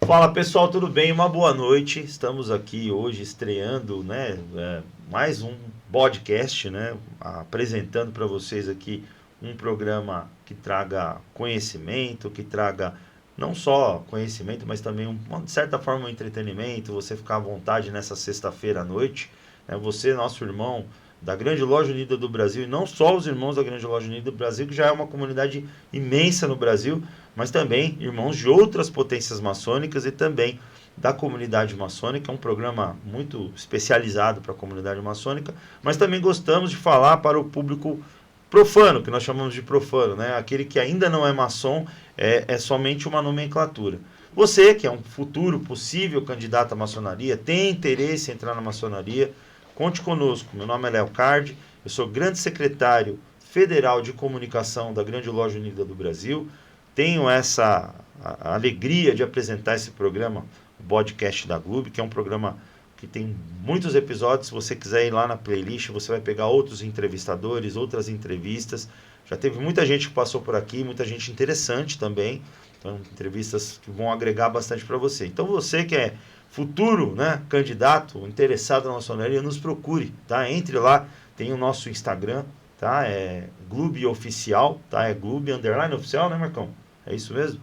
Fala pessoal, tudo bem? Uma boa noite. Estamos aqui hoje estreando, né, mais um podcast, né, apresentando para vocês aqui um programa que traga conhecimento, que traga não só conhecimento, mas também de certa forma um entretenimento. Você ficar à vontade nessa sexta-feira à noite, né? Você, nosso irmão da Grande Loja Unida do Brasil, e não só os irmãos da Grande Loja Unida do Brasil, que já é uma comunidade imensa no Brasil, mas também irmãos de outras potências maçônicas e também da comunidade maçônica. É um programa muito especializado para a comunidade maçônica, mas também gostamos de falar para o público profano, que nós chamamos de profano, né? Aquele que ainda não é maçom, é somente uma nomenclatura. Você, que é um futuro possível candidato à maçonaria, tem interesse em entrar na maçonaria, conte conosco. Meu nome é Léo Cardi, eu sou grande secretário federal de comunicação da Grande Loja Unida do Brasil. Tenho essa alegria de apresentar esse programa, o podcast da Globo, que é um programa que tem muitos episódios. Se você quiser ir lá na playlist, você vai pegar outros entrevistadores, outras entrevistas. Já teve muita gente que passou por aqui, muita gente interessante também. Então, entrevistas que vão agregar bastante para você. Então, você que é futuro, né, candidato, interessado na maçonaria, nos procure, tá? Entre lá, tem o nosso Instagram, tá? É Globo Oficial, tá? É Globo _ Oficial, né, Marcão? É isso mesmo?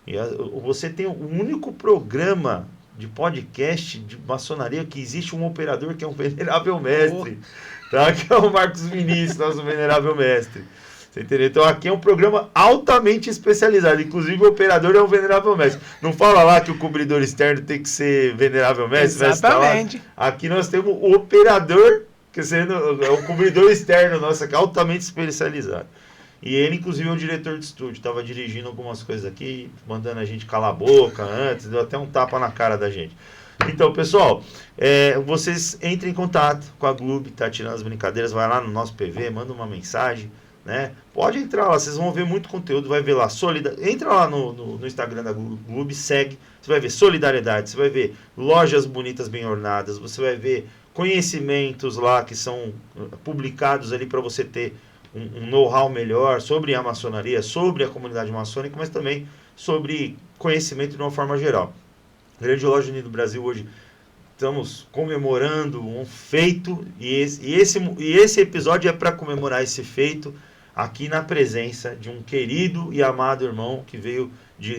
E você tem o único programa de podcast de maçonaria que existe um operador que é um venerável mestre, tá? Que é o Marcos Vinícius, nosso venerável mestre. Você entendeu? Então aqui é um programa altamente especializado. Inclusive o operador é um venerável mestre. Não fala lá que o cobridor externo tem que ser venerável mestre? Exatamente. Mestre, tá lá. Aqui nós temos o operador, que é o cobridor externo nosso, que é altamente especializado. E ele, inclusive, é o diretor de estúdio. Estava dirigindo algumas coisas aqui, mandando a gente calar a boca antes, deu até um tapa na cara da gente. Então, pessoal, vocês entrem em contato com a Globo, tá tirando as brincadeiras, vai lá no nosso PV, manda uma mensagem, né? Pode entrar lá, vocês vão ver muito conteúdo, vai ver lá, entra lá no Instagram da Globo, segue, você vai ver solidariedade, você vai ver lojas bonitas, bem ornadas, você vai ver conhecimentos lá que são publicados ali para você ter um know-how melhor sobre a maçonaria, sobre a comunidade maçônica, mas também sobre conhecimento de uma forma geral. Grande Loja Unida do Brasil, hoje estamos comemorando um feito, e esse episódio é para comemorar esse feito aqui na presença de um querido e amado irmão que veio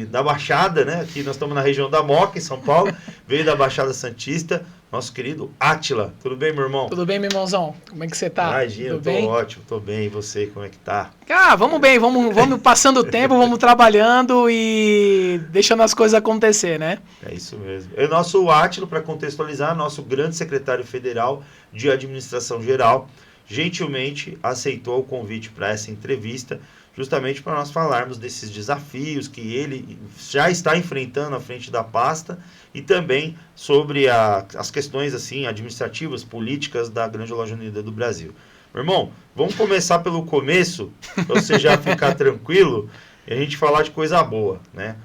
da Baixada, né? Aqui nós estamos na região da Moca, em São Paulo, veio da Baixada Santista, nosso querido Átila. Tudo bem, meu irmão? Tudo bem, meu irmãozão? Como é que você tá? Imagina, eu tô ótimo, tô bem. E você, como é que tá? Vamos bem, vamos passando o tempo, vamos trabalhando e deixando as coisas acontecer, né? É isso mesmo. É nosso Átila, para contextualizar, nosso grande secretário federal de administração geral, gentilmente aceitou o convite para essa entrevista, justamente para nós falarmos desses desafios que ele já está enfrentando à frente da pasta e também sobre as questões assim administrativas, políticas da Grande Loja Unida do Brasil. Meu irmão, vamos começar pelo começo, para você já ficar tranquilo e a gente falar de coisa boa, né?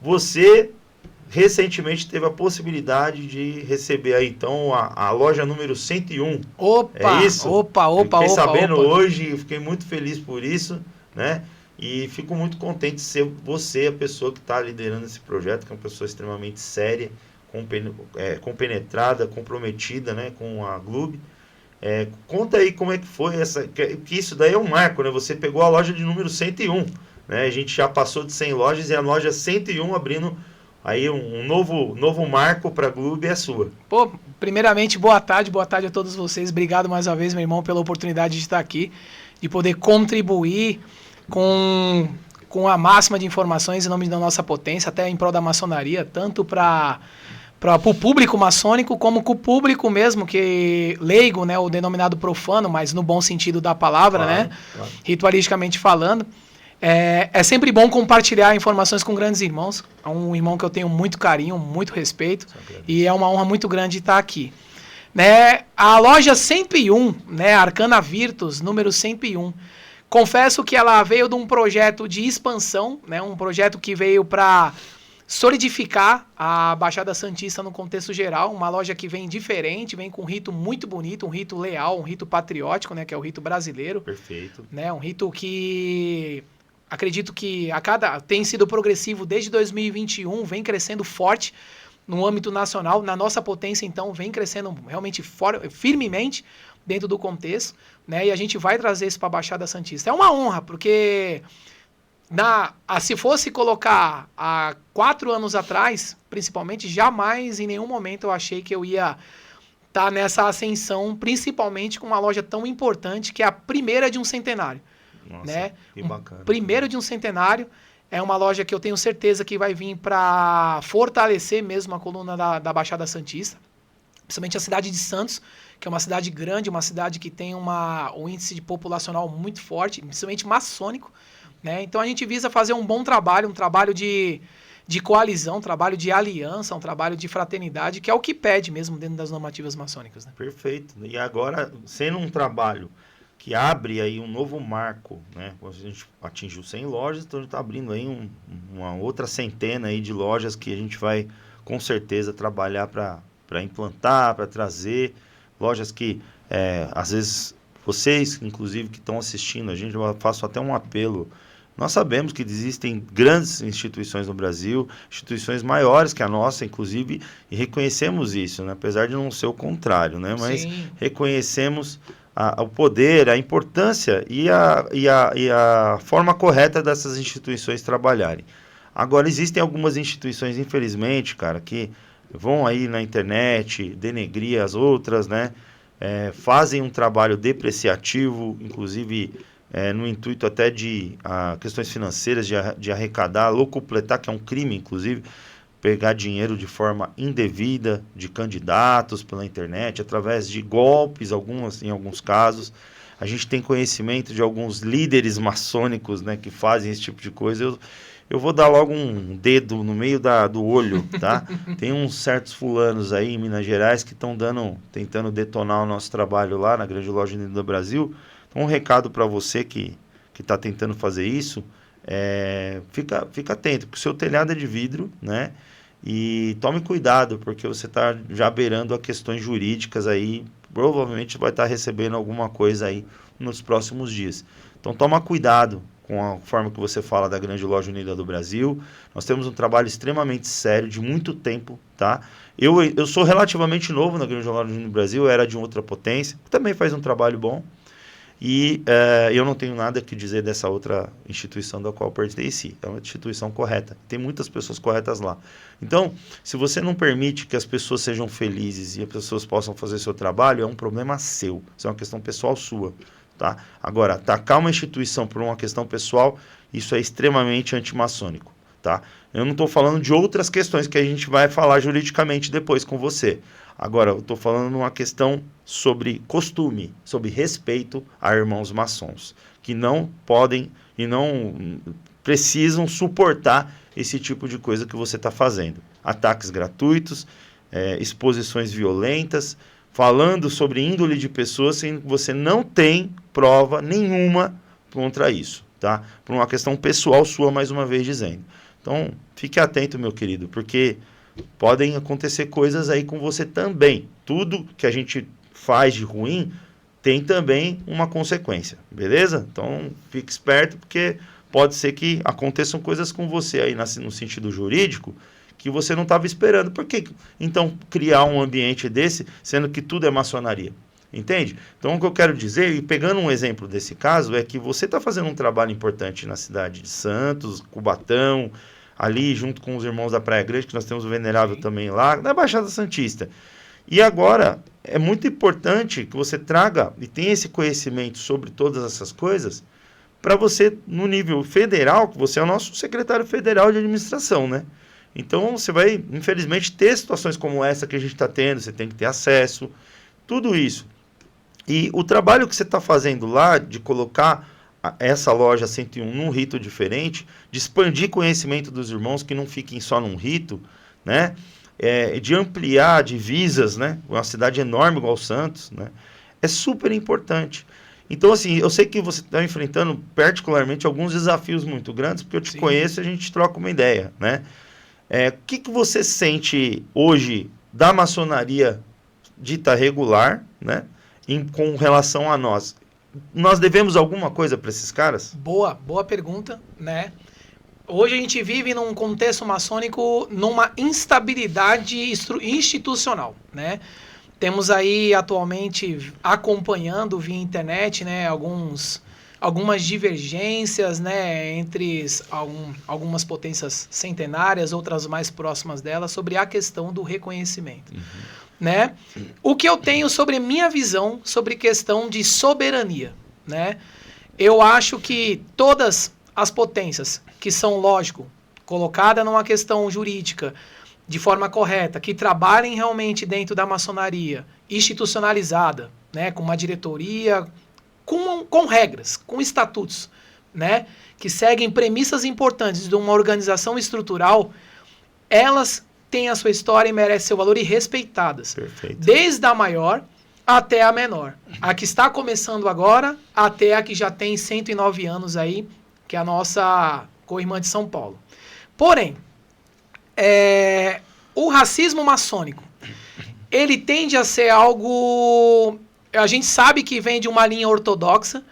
Você recentemente teve a possibilidade de receber aí, então, a loja número 101. Opa! É isso? Opa! Fiquei sabendo hoje e fiquei muito feliz por isso, né? E fico muito contente de ser você a pessoa que está liderando esse projeto, que é uma pessoa extremamente séria, compenetrada, comprometida, né, com a Globo. Conta aí como é que foi que isso daí é um marco, né? Você pegou a loja de número 101, né? A gente já passou de 100 lojas e a loja 101 abrindo aí um novo marco para a Globo é a sua. Pô, primeiramente, boa tarde a todos vocês. Obrigado mais uma vez, meu irmão, pela oportunidade de estar aqui, de poder contribuir com a máxima de informações em nome da nossa potência, até em prol da maçonaria, tanto para o público maçônico, como com o público mesmo, que leigo, né, o denominado profano, mas no bom sentido da palavra, claro, né, claro. Ritualisticamente falando. É sempre bom compartilhar informações com grandes irmãos. É um irmão que eu tenho muito carinho, muito respeito, e é uma honra muito grande estar aqui. Né, a loja 101, né, Arcana Virtus, número 101, confesso que ela veio de um projeto de expansão, né, um projeto que veio para solidificar a Baixada Santista no contexto geral, uma loja que vem diferente, vem com um rito muito bonito, um rito leal, um rito patriótico, né, que é o rito brasileiro. Perfeito. Né, um rito que acredito que tem sido progressivo desde 2021, vem crescendo forte no âmbito nacional. Na nossa potência, então, vem crescendo realmente firmemente dentro do contexto, né? E a gente vai trazer isso para a Baixada Santista. É uma honra, porque se fosse colocar há 4 anos atrás, principalmente, jamais em nenhum momento eu achei que eu ia estar nessa ascensão, principalmente com uma loja tão importante, que é a primeira de um centenário. Nossa, né? que bacana. Primeiro de um centenário. É uma loja que eu tenho certeza que vai vir para fortalecer mesmo a coluna da Baixada Santista. Principalmente a cidade de Santos, que é uma cidade grande, uma cidade que tem um índice de populacional muito forte, principalmente maçônico. Né? Então a gente visa fazer um bom trabalho, um trabalho de coalizão, um trabalho de aliança, um trabalho de fraternidade, que é o que pede mesmo dentro das normativas maçônicas. Né? Perfeito. E agora, sendo um trabalho que abre aí um novo marco, né? A gente atingiu 100 lojas, então a gente está abrindo aí uma outra centena aí de lojas que a gente vai, com certeza, trabalhar para implantar, para trazer lojas que, às vezes, vocês, inclusive, que estão assistindo, eu faço até um apelo. Nós sabemos que existem grandes instituições no Brasil, instituições maiores que a nossa, inclusive, e reconhecemos isso, né? Apesar de não ser o contrário, né? Mas Sim. reconhecemos o poder, a importância e a forma correta dessas instituições trabalharem. Agora, existem algumas instituições, infelizmente, cara, que vão aí na internet denegrir as outras, né? Fazem um trabalho depreciativo, inclusive no intuito até de questões financeiras, de arrecadar, locupletar, que é um crime, inclusive, pegar dinheiro de forma indevida de candidatos pela internet, através de golpes, em alguns casos. A gente tem conhecimento de alguns líderes maçônicos, né, que fazem esse tipo de coisa. Eu vou dar logo um dedo no meio do olho, tá? Tem uns certos fulanos aí em Minas Gerais que estão tentando detonar o nosso trabalho lá na Grande Loja Unida do Brasil. Então, um recado para você que está tentando fazer isso, fica atento, porque o seu telhado é de vidro, né? E tome cuidado, porque você está já beirando a questões jurídicas aí, provavelmente vai estar recebendo alguma coisa aí nos próximos dias. Então toma cuidado com a forma que você fala da Grande Loja Unida do Brasil. Nós temos um trabalho extremamente sério, de muito tempo, tá? Eu sou relativamente novo na Grande Loja Unida do Brasil, eu era de outra potência, que também faz um trabalho bom. E eu não tenho nada que dizer dessa outra instituição da qual pertenci. É uma instituição correta. Tem muitas pessoas corretas lá. Então, se você não permite que as pessoas sejam felizes e as pessoas possam fazer seu trabalho, é um problema seu. Isso é uma questão pessoal sua. Tá? Agora, atacar uma instituição por uma questão pessoal, isso é extremamente antimaçônico. Tá? Eu não estou falando de outras questões que a gente vai falar juridicamente depois com você. Agora, eu estou falando uma questão sobre costume, sobre respeito a irmãos maçons, que não podem e não precisam suportar esse tipo de coisa que você está fazendo. Ataques gratuitos, exposições violentas, falando sobre índole de pessoas sem que você não tem prova nenhuma contra isso, tá? Por uma questão pessoal sua, mais uma vez dizendo. Então, fique atento, meu querido, porque podem acontecer coisas aí com você também. Tudo que a gente faz de ruim tem também uma consequência, beleza? Então, fique esperto, porque pode ser que aconteçam coisas com você aí no sentido jurídico que você não estava esperando. Por que, então, criar um ambiente desse, sendo que tudo é maçonaria? Entende? Então, o que eu quero dizer, e pegando um exemplo desse caso, é que você está fazendo um trabalho importante na cidade de Santos, Cubatão, ali junto com os irmãos da Praia Grande, que nós temos o Venerável também lá, na Baixada Santista. E agora, é muito importante que você traga e tenha esse conhecimento sobre todas essas coisas, para você, no nível federal, que você é o nosso secretário federal de administração, né? Então, você vai, infelizmente, ter situações como essa que a gente está tendo, você tem que ter acesso, tudo isso. E o trabalho que você está fazendo lá, de colocar essa loja 101 num rito diferente, de expandir conhecimento dos irmãos, que não fiquem só num rito, né? De ampliar divisas, né? Uma cidade enorme igual Santos, né? É super importante. Então, assim, eu sei que você está enfrentando particularmente alguns desafios muito grandes, porque eu te conheço e a gente troca uma ideia, né? O que você sente hoje da maçonaria dita regular, né? Com relação a nós? nós devemos alguma coisa para esses caras? Boa pergunta, né? Hoje a gente vive num contexto maçônico numa instabilidade institucional, né? Temos aí atualmente acompanhando via internet, né, algumas divergências, né, entre algumas potências centenárias, outras mais próximas delas, sobre a questão do reconhecimento, né? O que eu tenho sobre minha visão sobre questão de soberania, né? Eu acho que todas as potências que são, lógico, colocadas numa questão jurídica de forma correta, que trabalhem realmente dentro da maçonaria institucionalizada, né, com uma diretoria, com regras, com estatutos, né, que seguem premissas importantes de uma organização estrutural, elas têm a sua história e merecem seu valor e respeitadas. Perfeito. Desde a maior até a menor. A que está começando agora até a que já tem 109 anos aí, que é a nossa co-irmã de São Paulo. Porém, o racismo maçônico, ele tende a ser algo... A gente sabe que vem de uma linha ortodoxa,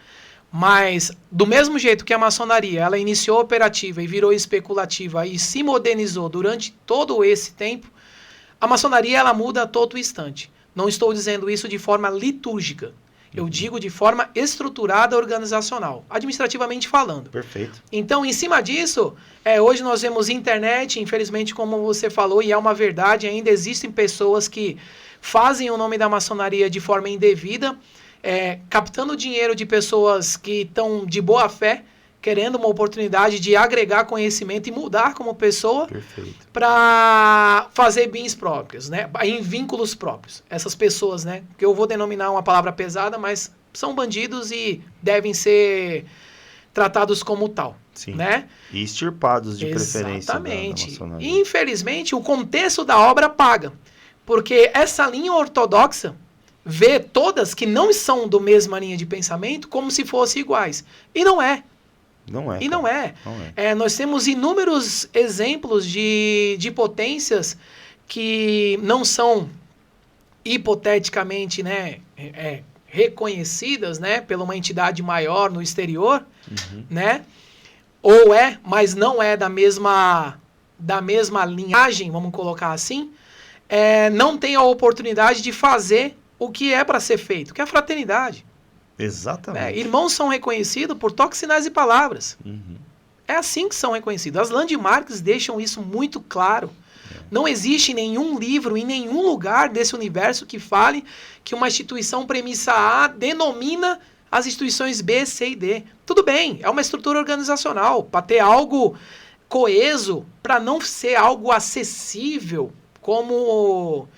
mas do mesmo jeito que a maçonaria, ela iniciou operativa e virou especulativa e se modernizou durante todo esse tempo, a maçonaria ela muda a todo instante. Não estou dizendo isso de forma litúrgica. Eu digo de forma estruturada organizacional, administrativamente falando. Perfeito. Então, em cima disso, hoje nós vemos internet, infelizmente, como você falou, e é uma verdade, ainda existem pessoas que fazem o nome da maçonaria de forma indevida, captando dinheiro de pessoas que estão de boa fé, querendo uma oportunidade de agregar conhecimento e mudar como pessoa para fazer bens próprios, né? Em vínculos próprios. Essas pessoas, né? Que eu vou denominar uma palavra pesada, mas são bandidos e devem ser tratados como tal. Sim. Né? E extirpados de preferência. Exatamente. Da maçonaria. E, infelizmente, o contexto da obra paga. Porque essa linha ortodoxa vê todas que não são do mesma linha de pensamento como se fossem iguais. E não é. Não é. E não é. Nós temos inúmeros exemplos de potências que não são hipoteticamente, né, reconhecidas, né, por uma entidade maior no exterior, né? Ou mas não é da mesma linhagem, vamos colocar assim, não tem a oportunidade de fazer o que é para ser feito, que é a fraternidade. Exatamente. Irmãos são reconhecidos por toques, sinais e palavras. É assim que são reconhecidos. As landmarks deixam isso muito claro. Não existe nenhum livro em nenhum lugar desse universo que fale que uma instituição premissa A denomina as instituições B, C e D. Tudo bem, é uma estrutura organizacional para ter algo coeso, para não ser algo acessível, como...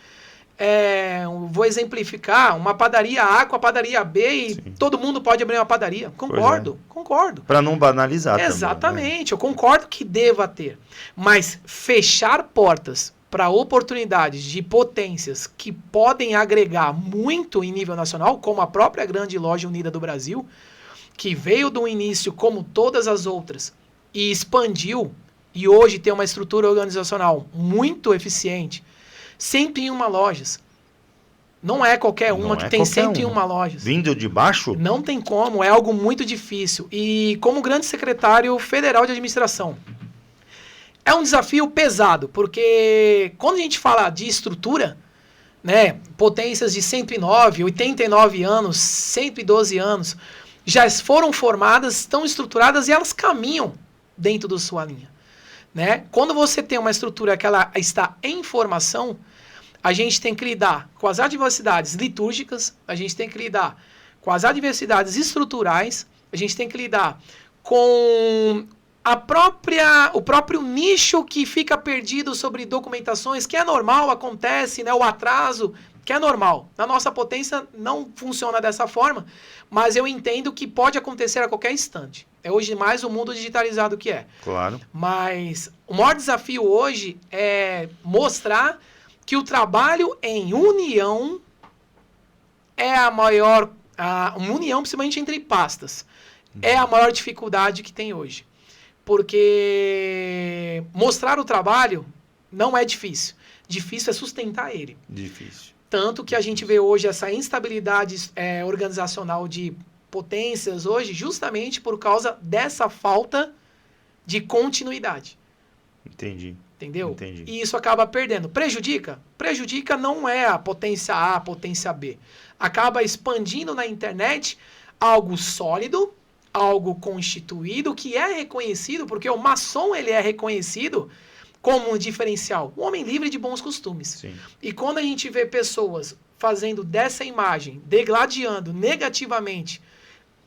vou exemplificar, uma padaria A com a padaria B e Sim. todo mundo pode abrir uma padaria. Concordo. Para não banalizar Exatamente, também, né? Eu concordo que deva ter. Mas fechar portas para oportunidades de potências que podem agregar muito em nível nacional, como a própria Grande Loja Unida do Brasil, que veio do início como todas as outras e expandiu e hoje tem uma estrutura organizacional muito eficiente, 101 lojas. Não é qualquer uma que tem 101 lojas. Vindo de baixo? Não tem como, é algo muito difícil. E como grande secretário federal de administração, é um desafio pesado, porque quando a gente fala de estrutura, né, potências de 109, 89 anos, 112 anos, já foram formadas, estão estruturadas e elas caminham dentro da sua linha. Né? Quando você tem uma estrutura que ela está em formação, a gente tem que lidar com as adversidades litúrgicas, a gente tem que lidar com as adversidades estruturais, a gente tem que lidar com o próprio nicho que fica perdido sobre documentações, que é normal, acontece, né? O atraso, que é normal. Na nossa potência não funciona dessa forma, mas eu entendo que pode acontecer a qualquer instante. É hoje mais o mundo digitalizado que é. Claro. Mas o maior desafio hoje é mostrar que o trabalho em união é a maior... uma união, principalmente entre pastas, é a maior dificuldade que tem hoje. Porque mostrar o trabalho não é difícil. Difícil é sustentar ele. Difícil. Tanto que a gente vê hoje essa instabilidade organizacional de potências hoje justamente por causa dessa falta de continuidade. Entendi. Entendeu? Entendi. E isso acaba perdendo. Prejudica? Prejudica não é a potência A, a potência B. Acaba expandindo na internet algo sólido, algo constituído, que é reconhecido, porque o maçom ele é reconhecido como um diferencial. Um homem livre de bons costumes. Sim. E quando a gente vê pessoas fazendo dessa imagem, degladiando negativamente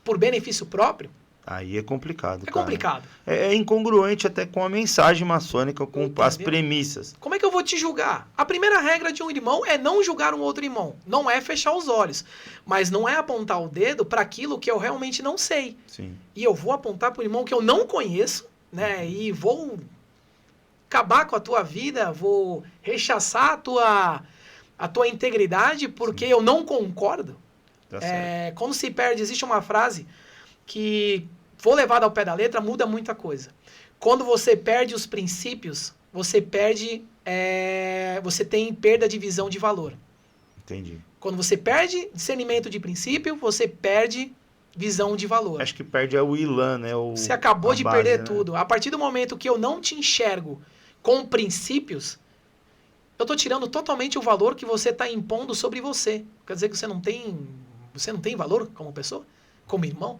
por benefício próprio, Aí é complicado, é cara. complicado. É incongruente até com a mensagem maçônica, com Entendeu? as premissas. Como é que eu vou te julgar? A primeira regra de um irmão é não julgar um outro irmão. Não é fechar os olhos. Mas não é apontar o dedo para aquilo que eu realmente não sei. Sim. E eu vou apontar para o irmão que eu não conheço, né? E vou acabar com a tua vida, vou rechaçar a tua integridade porque eu não concordo. Tá certo. Quando se perde, existe uma frase que, for levada ao pé da letra, muda muita coisa. Quando você perde os princípios, você perde, você tem perda de visão de valor. Entendi. Quando você perde discernimento de princípio, você perde visão de valor. Acho que perde o Ilan, né? Você acabou de perder, né? tudo. A partir do momento que eu não te enxergo com princípios, eu estou tirando totalmente o valor que você está impondo sobre você. Quer dizer que você não tem valor como pessoa? Como irmão?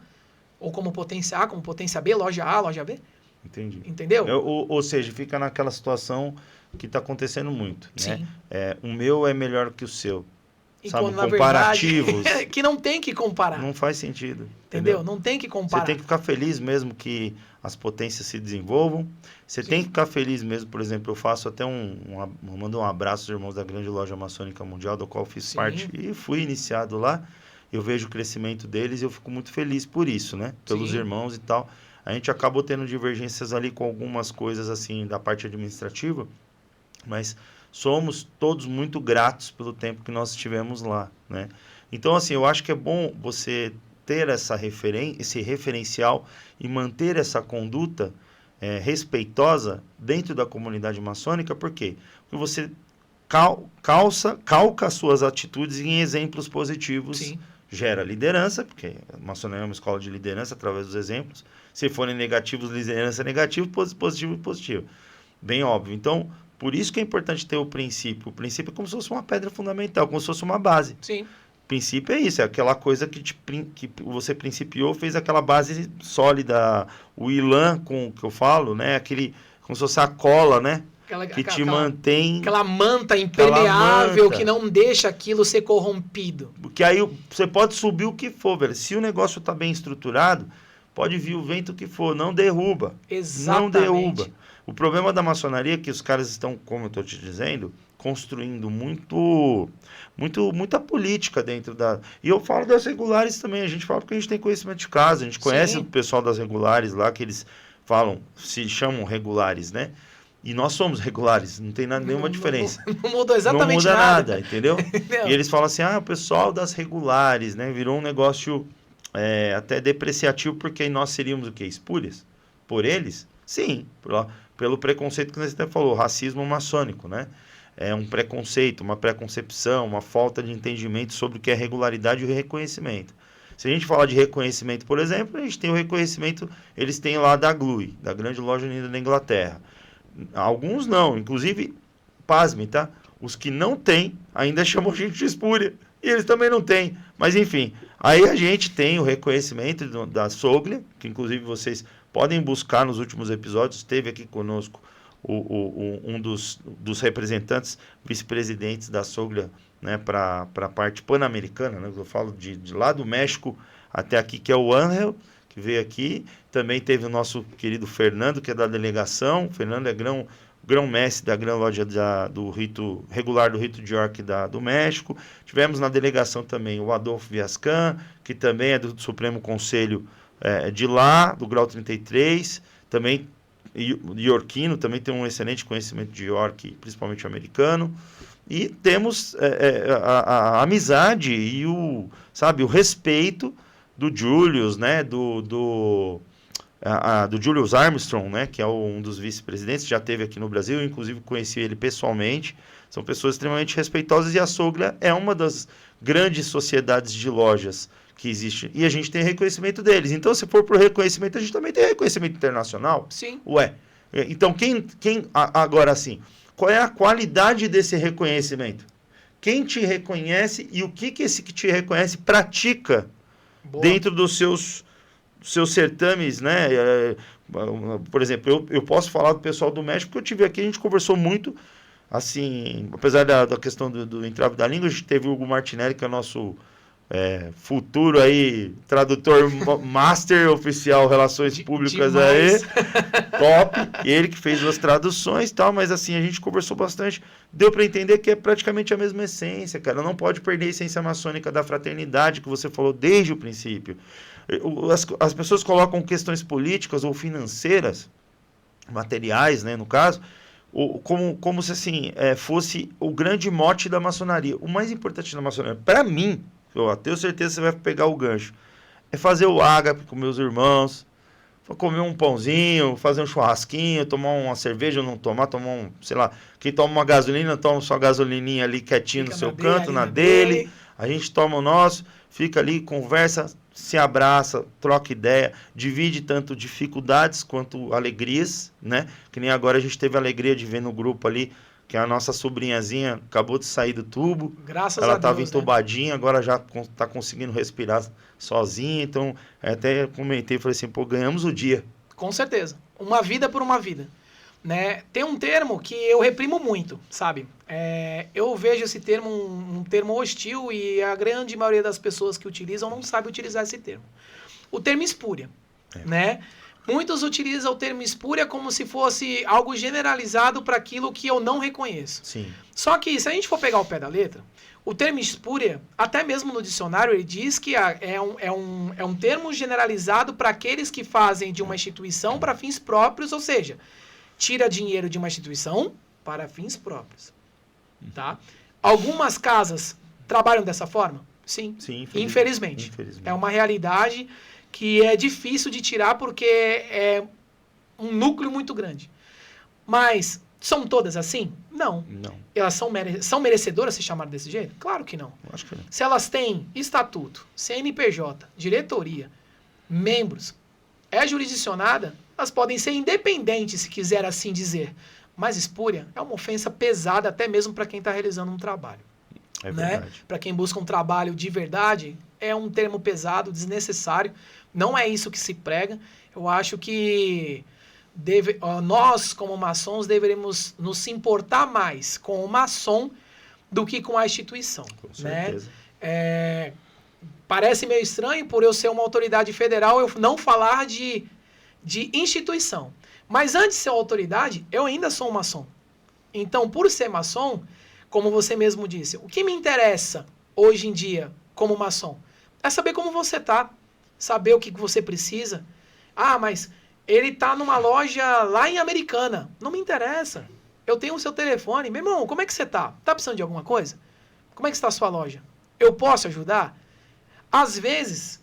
Ou como potência A, como potência B, loja A, loja B? Entendi. Entendeu? Ou seja, fica naquela situação que está acontecendo muito, né? Sim. O meu é melhor que o seu. E Sabe, quando, na comparativos. verdade, que não tem que comparar. Não faz sentido. Entendeu? Não tem que comparar. Você tem que ficar feliz mesmo que as potências se desenvolvam. Você tem que ficar feliz mesmo, por exemplo, eu faço até mando um abraço aos irmãos da grande loja maçônica mundial, do qual fiz parte e fui iniciado lá. Eu vejo o crescimento deles e eu fico muito feliz por isso, né? Pelos irmãos e tal. A gente acabou tendo divergências ali com algumas coisas assim da parte administrativa, mas somos todos muito gratos pelo tempo que nós estivemos lá, né? Então, assim, eu acho que é bom você ter esse referencial e manter essa conduta respeitosa dentro da comunidade maçônica, por quê? Porque você calca suas atitudes em exemplos positivos. Sim. Gera liderança, porque a maçonaria é uma escola de liderança através dos exemplos. Se forem negativos, liderança negativo, positivo, positivo. Bem óbvio. Então, por isso que é importante ter o princípio. O princípio é como se fosse uma pedra fundamental, como se fosse uma base. Sim. O princípio é isso, é aquela coisa que você principiou, fez aquela base sólida. O Ilan, que eu falo, né? Como se fosse a cola, né? Que te mantém... Aquela manta impermeável que não deixa aquilo ser corrompido. Porque aí você pode subir o que for, velho. Se o negócio está bem estruturado, pode vir o vento que for, não derruba. Exatamente. Não derruba. O problema da maçonaria é que os caras estão, como eu estou te dizendo, construindo muita política dentro da... E eu falo das regulares também, a gente fala porque a gente tem conhecimento de casa, a gente conhece o pessoal das regulares lá, que eles se chamam regulares, né? E nós somos regulares, não tem nenhuma diferença. Não mudou exatamente nada. Não muda nada, entendeu? E eles falam assim, o pessoal das regulares, né? Virou um negócio até depreciativo, porque nós seríamos o quê? Espúrias? Por eles? Sim, pelo preconceito que você até falou, racismo maçônico, né? É um preconceito, uma preconcepção, uma falta de entendimento sobre o que é regularidade e o reconhecimento. Se a gente falar de reconhecimento, por exemplo, a gente tem o reconhecimento, eles têm lá da GLUI, da Grande Loja Unida da Inglaterra. Alguns não, inclusive, pasme, tá? Os que não têm, ainda chamam gente de espúria. E eles também não têm. Mas, enfim, aí a gente tem o reconhecimento da Soglia, que inclusive vocês podem buscar nos últimos episódios. Esteve aqui conosco um dos representantes, vice-presidentes da Soglia, né, para a parte pan-americana, né? Eu falo de lá do México até aqui, que é o Ángel, que veio aqui. Também teve o nosso querido Fernando, que é da delegação. O Fernando é grão-mestre da Grã Loja do rito regular do Rito de York do México. Tivemos na delegação também o Adolfo Viascan, que também é do Supremo Conselho de lá, do grau 33. Também iorquino, também tem um excelente conhecimento de York, principalmente americano. E temos a amizade e o respeito do Julius, né, do Julius Armstrong, né, que é um dos vice-presidentes, já esteve aqui no Brasil, eu, inclusive conheci ele pessoalmente. São pessoas extremamente respeitosas, e a Soglia é uma das grandes sociedades de lojas que existe. E a gente tem reconhecimento deles. Então, se for por reconhecimento, a gente também tem reconhecimento internacional. Sim. Ué. Então, agora assim, qual é a qualidade desse reconhecimento? Quem te reconhece e o que esse que te reconhece pratica dentro dos seus certames, né? Por exemplo, eu posso falar do pessoal do México, porque eu tive aqui, a gente conversou muito, assim, apesar da questão do entrave da língua, a gente teve o Hugo Martinelli, que é o nosso futuro aí, tradutor master oficial Relações Públicas aí, top, e ele que fez as traduções e tal, mas assim, a gente conversou bastante, deu para entender que é praticamente a mesma essência, cara, não pode perder a essência maçônica da fraternidade que você falou desde o princípio. As pessoas colocam questões políticas ou financeiras, materiais, né, no caso, como se assim, fosse o grande mote da maçonaria. O mais importante da maçonaria, para mim, eu tenho certeza que você vai pegar o gancho, é fazer o ágape com meus irmãos, comer um pãozinho, fazer um churrasquinho, tomar uma cerveja, não tomar sei lá, quem toma uma gasolina, toma sua gasolininha ali quietinho no seu canto, na dele, a gente toma o nosso, fica ali, conversa, se abraça, troca ideia, divide tanto dificuldades quanto alegrias, né? Que nem agora a gente teve a alegria de ver no grupo ali que a nossa sobrinhazinha acabou de sair do tubo. Graças a Deus. Ela estava entubadinha, agora já está conseguindo respirar sozinha. Então, até comentei, falei assim, pô, ganhamos o dia. Com certeza. Uma vida por uma vida. Né? Tem um termo que eu reprimo muito, sabe? Eu vejo esse termo um termo hostil e a grande maioria das pessoas que utilizam não sabe utilizar esse termo. O termo espúria, né? Muitos utilizam o termo espúria como se fosse algo generalizado para aquilo que eu não reconheço. Sim. Só que, se a gente for pegar o pé da letra, o termo espúria, até mesmo no dicionário, ele diz que é um termo generalizado para aqueles que fazem de uma instituição para fins próprios, ou seja, tira dinheiro de uma instituição para fins próprios. Tá? Algumas casas trabalham dessa forma? Sim. Sim, infelizmente. É uma realidade que é difícil de tirar porque é um núcleo muito grande. Mas são todas assim? Não. Elas são merecedoras se chamarem desse jeito? Claro que não. Acho que não. Se elas têm estatuto, CNPJ, diretoria, membros, é jurisdicionada, elas podem ser independentes, se quiser assim dizer. Mas espúria é uma ofensa pesada até mesmo para quem está realizando um trabalho. É verdade. Né? Para quem busca um trabalho de verdade, é um termo pesado, desnecessário. Não é isso que se prega. Eu acho que nós, como maçons, deveríamos nos importar mais com o maçom do que com a instituição. Com certeza. Né? Parece meio estranho, por eu ser uma autoridade federal, eu não falar de instituição. Mas antes de ser uma autoridade, eu ainda sou um maçom. Então, por ser maçom, como você mesmo disse, o que me interessa hoje em dia como maçom é saber como você está, saber o que você precisa. Ah, mas ele está numa loja lá em Americana. Não me interessa. Eu tenho o seu telefone. Meu irmão, como é que você está? Está precisando de alguma coisa? Como é que está a sua loja? Eu posso ajudar? Às vezes,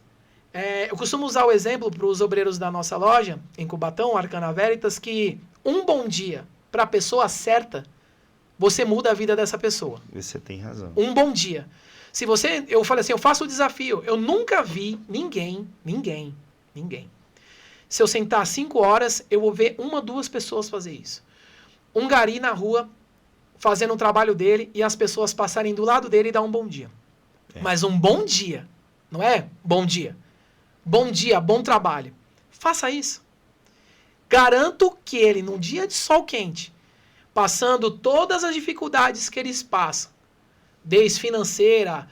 eu costumo usar o exemplo para os obreiros da nossa loja, em Cubatão, Arcana Veritas, que um bom dia para a pessoa certa, você muda a vida dessa pessoa. Você tem razão. Um bom dia. Eu falei assim, eu faço o desafio. Eu nunca vi ninguém. Se eu sentar 5 horas, eu vou ver 1 ou 2 pessoas fazer isso. Um gari na rua, fazendo o trabalho dele, e as pessoas passarem do lado dele e dar um bom dia. Mas um bom dia, não é bom dia. Bom dia, bom trabalho. Faça isso. Garanto que ele, num dia de sol quente, passando todas as dificuldades que eles passam, desde financeira,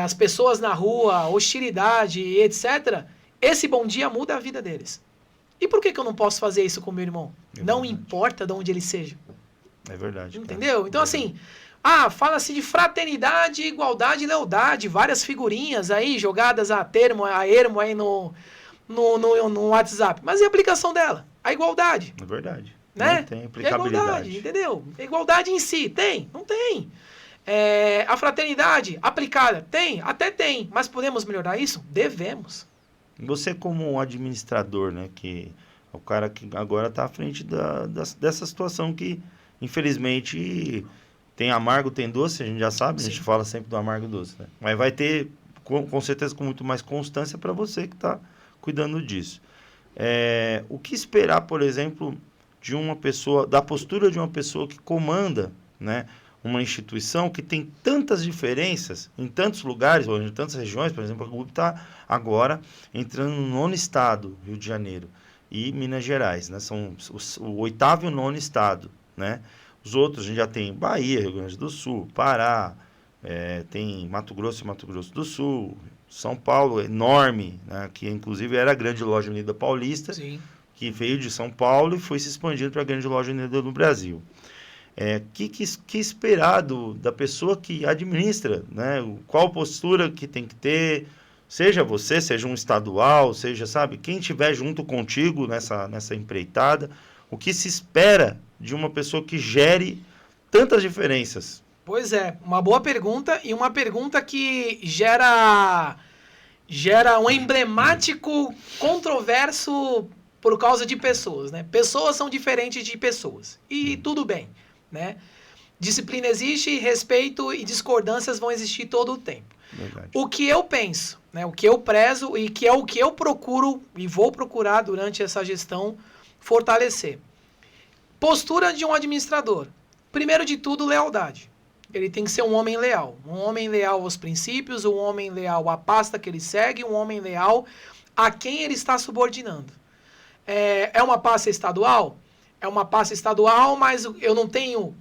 as pessoas na rua, hostilidade, etc., esse bom dia muda a vida deles. E por que eu não posso fazer isso com meu irmão? Não importa de onde ele seja. É verdade. Entendeu? Cara. Então, assim, fala-se de fraternidade, igualdade e lealdade, várias figurinhas aí jogadas a ermo aí no WhatsApp. Mas e a aplicação dela? A igualdade. É verdade. Né? Não tem aplicabilidade. A igualdade, entendeu? A igualdade em si, tem? Não tem. A fraternidade aplicada, tem? Até tem. Mas podemos melhorar isso? Devemos. Você como um administrador, né, que é o cara que agora está à frente dessa situação que, infelizmente, tem amargo, tem doce, a gente já sabe, a gente fala sempre do amargo e doce, né? Mas vai ter com certeza com muito mais constância para você que está cuidando disso. O que esperar, por exemplo, de uma pessoa, da postura de uma pessoa que comanda, né, uma instituição que tem tantas diferenças em tantos lugares, ou em tantas regiões? Por exemplo, a GUB está agora entrando no 9º estado, Rio de Janeiro, e Minas Gerais, né? São o 8º e o 9º estado, né? Os outros, a gente já tem Bahia, Rio Grande do Sul, Pará, tem Mato Grosso e Mato Grosso do Sul, São Paulo, enorme, né? Que inclusive era a Grande Loja Unida Paulista, Sim. que veio de São Paulo e foi se expandindo para a Grande Loja Unida no Brasil. Que esperar da pessoa que administra, né? Qual postura que tem que ter, seja você, seja um estadual, seja, sabe, quem estiver junto contigo nessa empreitada, o que se espera de uma pessoa que gere tantas diferenças? Pois é, uma boa pergunta e uma pergunta que gera um emblemático controverso por causa de pessoas, né? Pessoas são diferentes de pessoas e tudo bem, né? Disciplina existe, respeito e discordâncias vão existir todo o tempo. Verdade. O que eu penso, né? O que eu prezo e que é o que eu procuro e vou procurar durante essa gestão fortalecer. Postura de um administrador. Primeiro de tudo, lealdade. Ele tem que ser um homem leal. Um homem leal aos princípios, um homem leal à pasta que ele segue, um homem leal a quem ele está subordinando. É uma pasta estadual? É uma pasta estadual, mas eu não tenho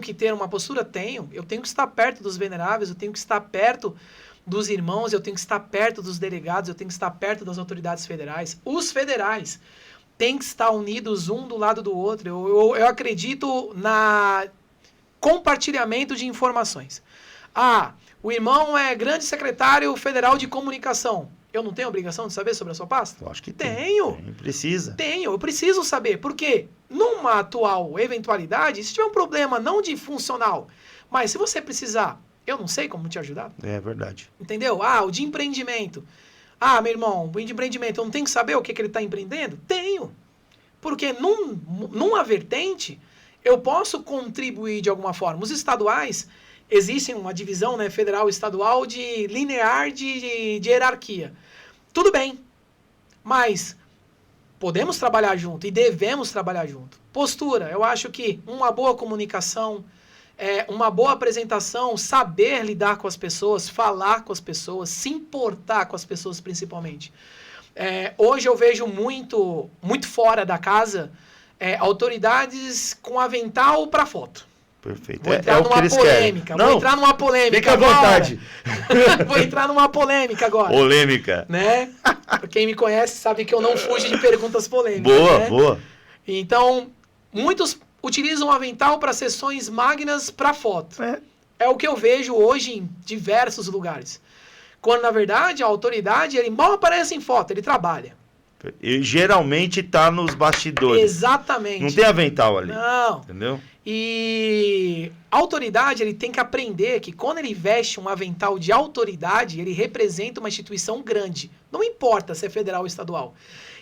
que ter uma postura? Tenho. Eu tenho que estar perto dos veneráveis, eu tenho que estar perto dos irmãos, eu tenho que estar perto dos delegados, eu tenho que estar perto das autoridades federais. Os federais têm que estar unidos um do lado do outro. Eu acredito na compartilhamento de informações. O irmão é grande secretário federal de comunicação. Eu não tenho obrigação de saber sobre a sua pasta? Eu acho que tenho. Precisa. Eu preciso saber. Por quê? Numa atual eventualidade, se tiver um problema não de funcional, mas se você precisar, eu não sei como te ajudar. É verdade. Entendeu? O de empreendimento. Meu irmão, o de empreendimento, eu não tenho que saber o que ele está empreendendo? Tenho. Porque numa vertente, eu posso contribuir de alguma forma. Os estaduais, existe uma divisão, né, federal e estadual de linear de hierarquia. Tudo bem, mas podemos trabalhar junto e devemos trabalhar junto. Postura, eu acho que uma boa comunicação, uma boa apresentação, saber lidar com as pessoas, falar com as pessoas, se importar com as pessoas principalmente. Hoje eu vejo muito fora da casa autoridades com avental para foto. Perfeito. Vou entrar numa polêmica. Não, vou entrar numa polêmica. Fica à vontade. Vou entrar numa polêmica agora. Polêmica. Né? Quem me conhece sabe que eu não fujo de perguntas polêmicas. Boa, né? boa. Então, muitos utilizam o avental para sessões magnas para foto. É o que eu vejo hoje em diversos lugares. Quando, na verdade, a autoridade, ele mal aparece em foto, ele trabalha. E geralmente está nos bastidores. Exatamente. Não tem avental ali. Não. Entendeu? E a autoridade, ele tem que aprender que quando ele veste um avental de autoridade, ele representa uma instituição grande. Não importa se é federal ou estadual.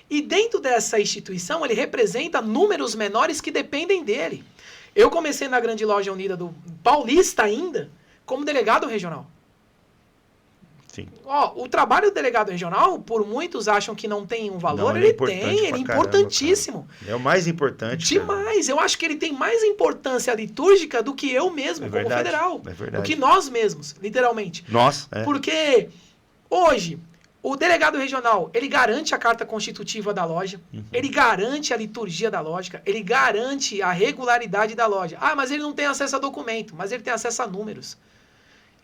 E dentro dessa instituição, ele representa números menores que dependem dele. Eu comecei na Grande Loja Unida do Paulista ainda, como delegado regional. Sim. O trabalho do delegado regional, por muitos acham que não tem um valor, Não, ele é importantíssimo. É o mais importante. Demais. Eu acho que ele tem mais importância litúrgica do que eu mesmo, como federal. É verdade. Do que nós mesmos, literalmente. Nós. Porque hoje, o delegado regional, ele garante a carta constitutiva da loja, ele garante a liturgia da loja, ele garante a regularidade da loja. Mas ele não tem acesso a documento, mas ele tem acesso a números.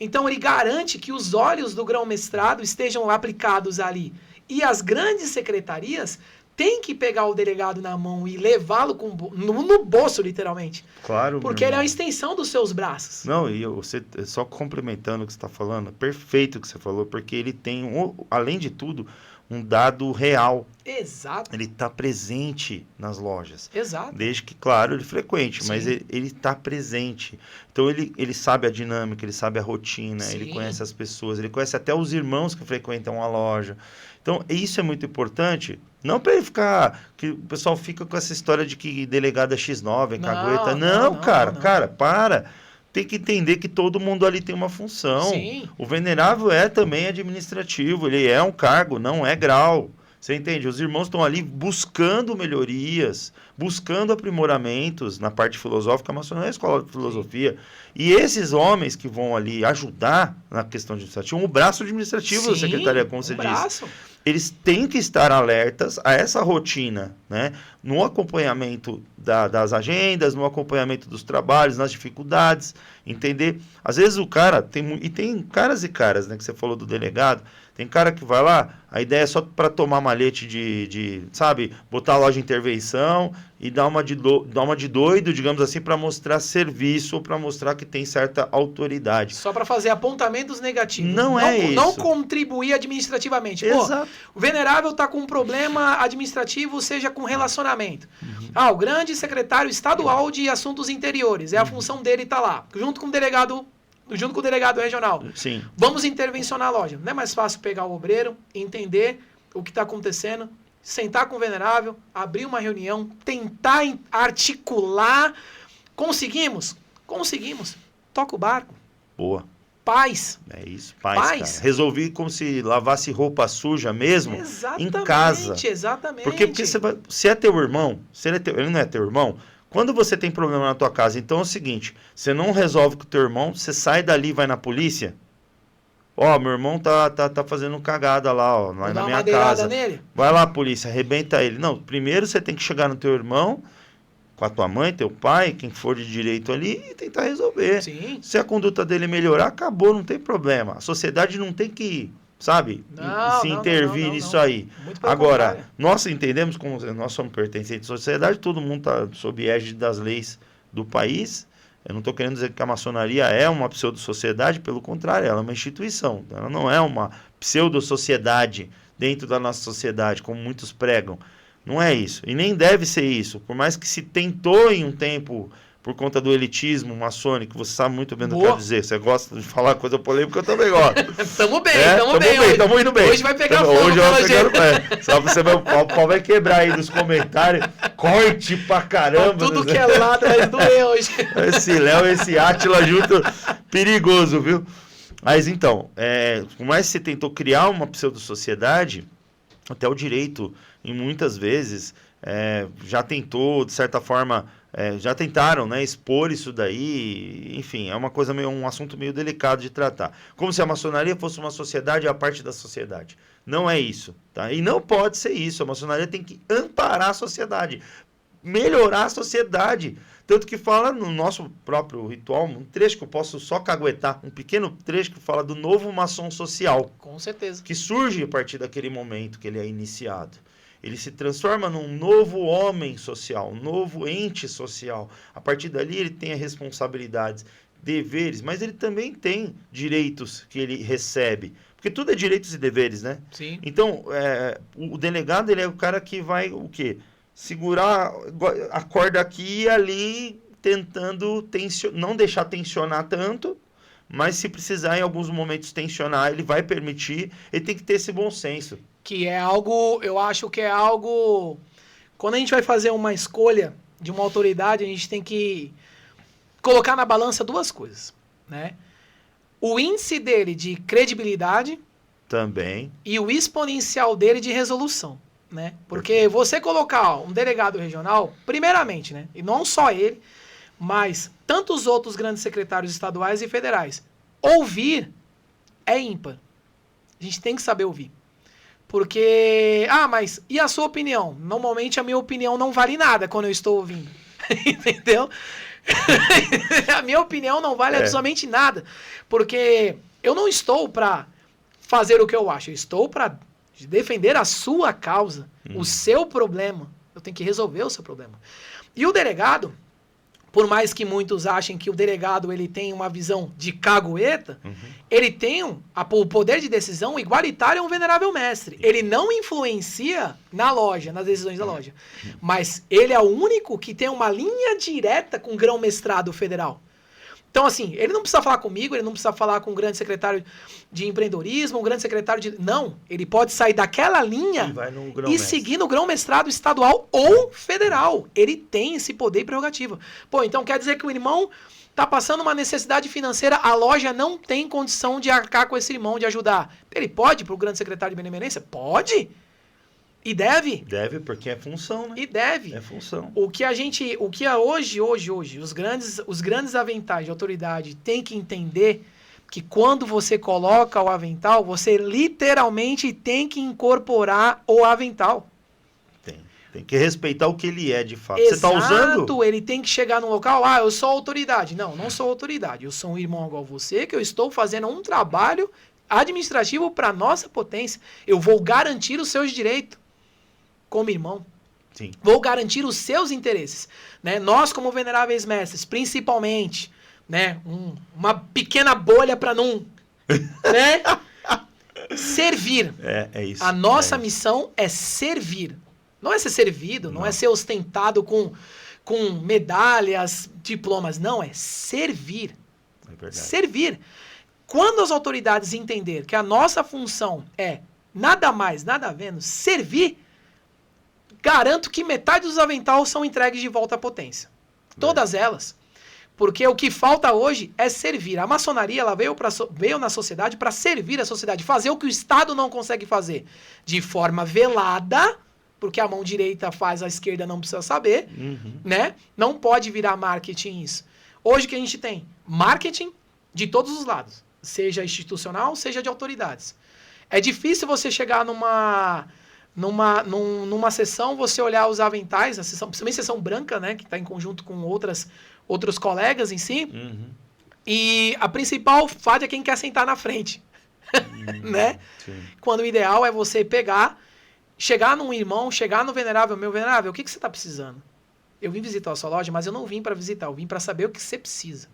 Então, ele garante que os olhos do grão-mestrado estejam aplicados ali. E as grandes secretarias têm que pegar o delegado na mão e levá-lo no bolso, literalmente. Claro. Porque ele é uma extensão dos seus braços. Não, e você, só complementando o que você está falando, perfeito o que você falou, porque ele tem, além de tudo, um dado real. Exato. Ele está presente nas lojas. Exato. Desde que, claro, ele frequente, Sim. mas ele está presente. Então, ele sabe a dinâmica, ele sabe a rotina, Sim. ele conhece as pessoas, ele conhece até os irmãos que frequentam a loja. Então, isso é muito importante. Não para ele ficar... que o pessoal fica com essa história de que delegado é X9, é cagueta. Não, cara, para. tem que entender que todo mundo ali tem uma função. Sim. O venerável é também administrativo, ele é um cargo, não é grau. Você entende? Os irmãos estão ali buscando melhorias, buscando aprimoramentos na parte filosófica, a maçonaria é a escola de filosofia. E esses homens que vão ali ajudar na questão administrativa, o braço administrativo da secretaria, como você disse, eles têm que estar alertas a essa rotina, né? No acompanhamento das agendas, no acompanhamento dos trabalhos, nas dificuldades, entender. Às vezes o cara tem caras e caras, né? Que você falou do delegado. Tem cara que vai lá, a ideia é só para tomar malhete sabe, botar a loja em intervenção e dar uma de doido, digamos assim, para mostrar serviço ou para mostrar que tem certa autoridade. Só para fazer apontamentos negativos. Não é isso. Não contribuir administrativamente. Exato. Pô, o venerável está com um problema administrativo, seja com relacionamento. O grande secretário estadual de assuntos interiores, é a função dele estar lá, junto com o delegado regional. Sim. Vamos intervencionar a loja. Não é mais fácil pegar o obreiro, entender o que está acontecendo, sentar com o venerável, abrir uma reunião, tentar articular. Conseguimos? Conseguimos. Toca o barco. Boa. Paz. É isso, paz. Cara. Resolvi como se lavasse roupa suja mesmo em casa. Exatamente. Porque se é teu irmão, ele não é teu irmão, quando você tem problema na tua casa, então é o seguinte, você não resolve com o teu irmão, você sai dali e vai na polícia. Meu irmão tá fazendo cagada lá, lá na minha casa. Nele. Vai lá, polícia, arrebenta ele. Não, primeiro você tem que chegar no teu irmão, com a tua mãe, teu pai, quem for de direito ali, e tentar resolver. Sim. Se a conduta dele melhorar, acabou, não tem problema. A sociedade não tem que, sabe, intervir nisso aí. Agora, nós entendemos, como nós somos pertencentes à sociedade, todo mundo está sob égide das leis do país. Eu não estou querendo dizer que a maçonaria é uma pseudo-sociedade, pelo contrário, ela é uma instituição. Ela não é uma pseudo-sociedade dentro da nossa sociedade, como muitos pregam. Não é isso. E nem deve ser isso. Por mais que se tentou em um tempo, por conta do elitismo maçônico, você sabe muito bem do que eu quero dizer. Você gosta de falar coisa polêmica, eu também gosto. Tamo bem. Tamo indo bem. Hoje vai pegar fogo. Hoje eu vou pegar no pé. Só você o pau vai quebrar aí nos comentários. Corte pra caramba. Tudo que é lado vai doer hoje. Esse Léo e esse Átila junto, perigoso, viu? Mas então, por mais que você tentou criar uma pseudo-sociedade, até o direito, e muitas vezes, já tentou, de certa forma, já tentaram, né, expor isso daí, enfim, é um assunto meio delicado de tratar. Como se a maçonaria fosse uma sociedade à parte da sociedade. Não é isso, tá? E não pode ser isso. A maçonaria tem que amparar a sociedade, melhorar a sociedade. Tanto que fala no nosso próprio ritual, um trecho que eu posso só caguetar, um pequeno trecho que fala do novo maçom social. Com certeza. Que surge a partir daquele momento que ele é iniciado. Ele se transforma num novo homem social, um novo ente social. A partir dali ele tem responsabilidades, deveres, mas ele também tem direitos que ele recebe. Porque tudo é direitos e deveres, né? Sim. Então, o delegado ele é o cara que vai o quê? Segurar a corda aqui e ali, tentando não deixar tensionar tanto, mas se precisar em alguns momentos tensionar, ele vai permitir, ele tem que ter esse bom senso. Que é algo, eu acho que é algo... Quando a gente vai fazer uma escolha de uma autoridade, a gente tem que colocar na balança duas coisas, né? O índice dele de credibilidade... Também. E o exponencial dele de resolução, né? Porque você colocar um delegado regional, primeiramente, né? E não só ele, mas tantos outros grandes secretários estaduais e federais. Ouvir é ímpar. A gente tem que saber ouvir. Porque, mas e a sua opinião? Normalmente a minha opinião não vale nada quando eu estou ouvindo. Entendeu? A minha opinião não vale absolutamente nada. Porque eu não estou para fazer o que eu acho. Eu estou para defender a sua causa, o seu problema. Eu tenho que resolver o seu problema. E o delegado, por mais que muitos achem que o delegado ele tem uma visão de cagueta, ele tem o poder de decisão igualitário a um venerável mestre. Ele não influencia na loja, nas decisões da loja. Mas ele é o único que tem uma linha direta com o grão-mestrado federal. Então, assim, ele não precisa falar comigo, ele não precisa falar com um grande secretário de empreendedorismo, um grande secretário de... Não, ele pode sair daquela linha e seguir no grão-mestrado estadual ou federal. Ele tem esse poder e prerrogativa. Pô, então quer dizer que o irmão Tá passando uma necessidade financeira, a loja não tem condição de arcar com esse irmão, de ajudar. Ele pode ir pro grande secretário de benemerência? Pode. E deve. Deve, porque é função, né? E deve. É função. Hoje, os grandes aventais de autoridade têm que entender que quando você coloca o avental, você literalmente tem que incorporar o avental. Tem que respeitar o que ele é de fato. Exato, você tá usando? Ele tem que chegar num local, eu sou autoridade. Não sou autoridade. Eu sou um irmão igual você, que eu estou fazendo um trabalho administrativo para nossa potência. Eu vou garantir os seus direitos como irmão. Sim. Vou garantir os seus interesses. Né? Nós, como veneráveis mestres, principalmente, né? Uma pequena bolha para não... né? Servir. É isso. A nossa missão é servir. Não é ser servido, não é ser ostentado com medalhas, diplomas. Não, é servir. É verdade. Servir. Quando as autoridades entenderem que a nossa função é nada mais, nada menos, servir, garanto que metade dos aventais são entregues de volta à potência. Todas elas. Porque o que falta hoje é servir. A maçonaria ela veio na sociedade para servir a sociedade, fazer o que o Estado não consegue fazer de forma velada, porque a mão direita faz, a esquerda não precisa saber, né? Não pode virar marketing isso. Hoje o que a gente tem? Marketing de todos os lados, seja institucional, seja de autoridades. É difícil você chegar numa sessão, você olhar os aventais, a sessão, principalmente a sessão branca, né? Que está em conjunto com outros colegas em si, e a principal fada é quem quer sentar na frente, né? Sim. Quando o ideal é você chegar num irmão, chegar no venerável, meu venerável, o que você está precisando? Eu vim visitar a sua loja, mas eu não vim para visitar, eu vim para saber o que você precisa.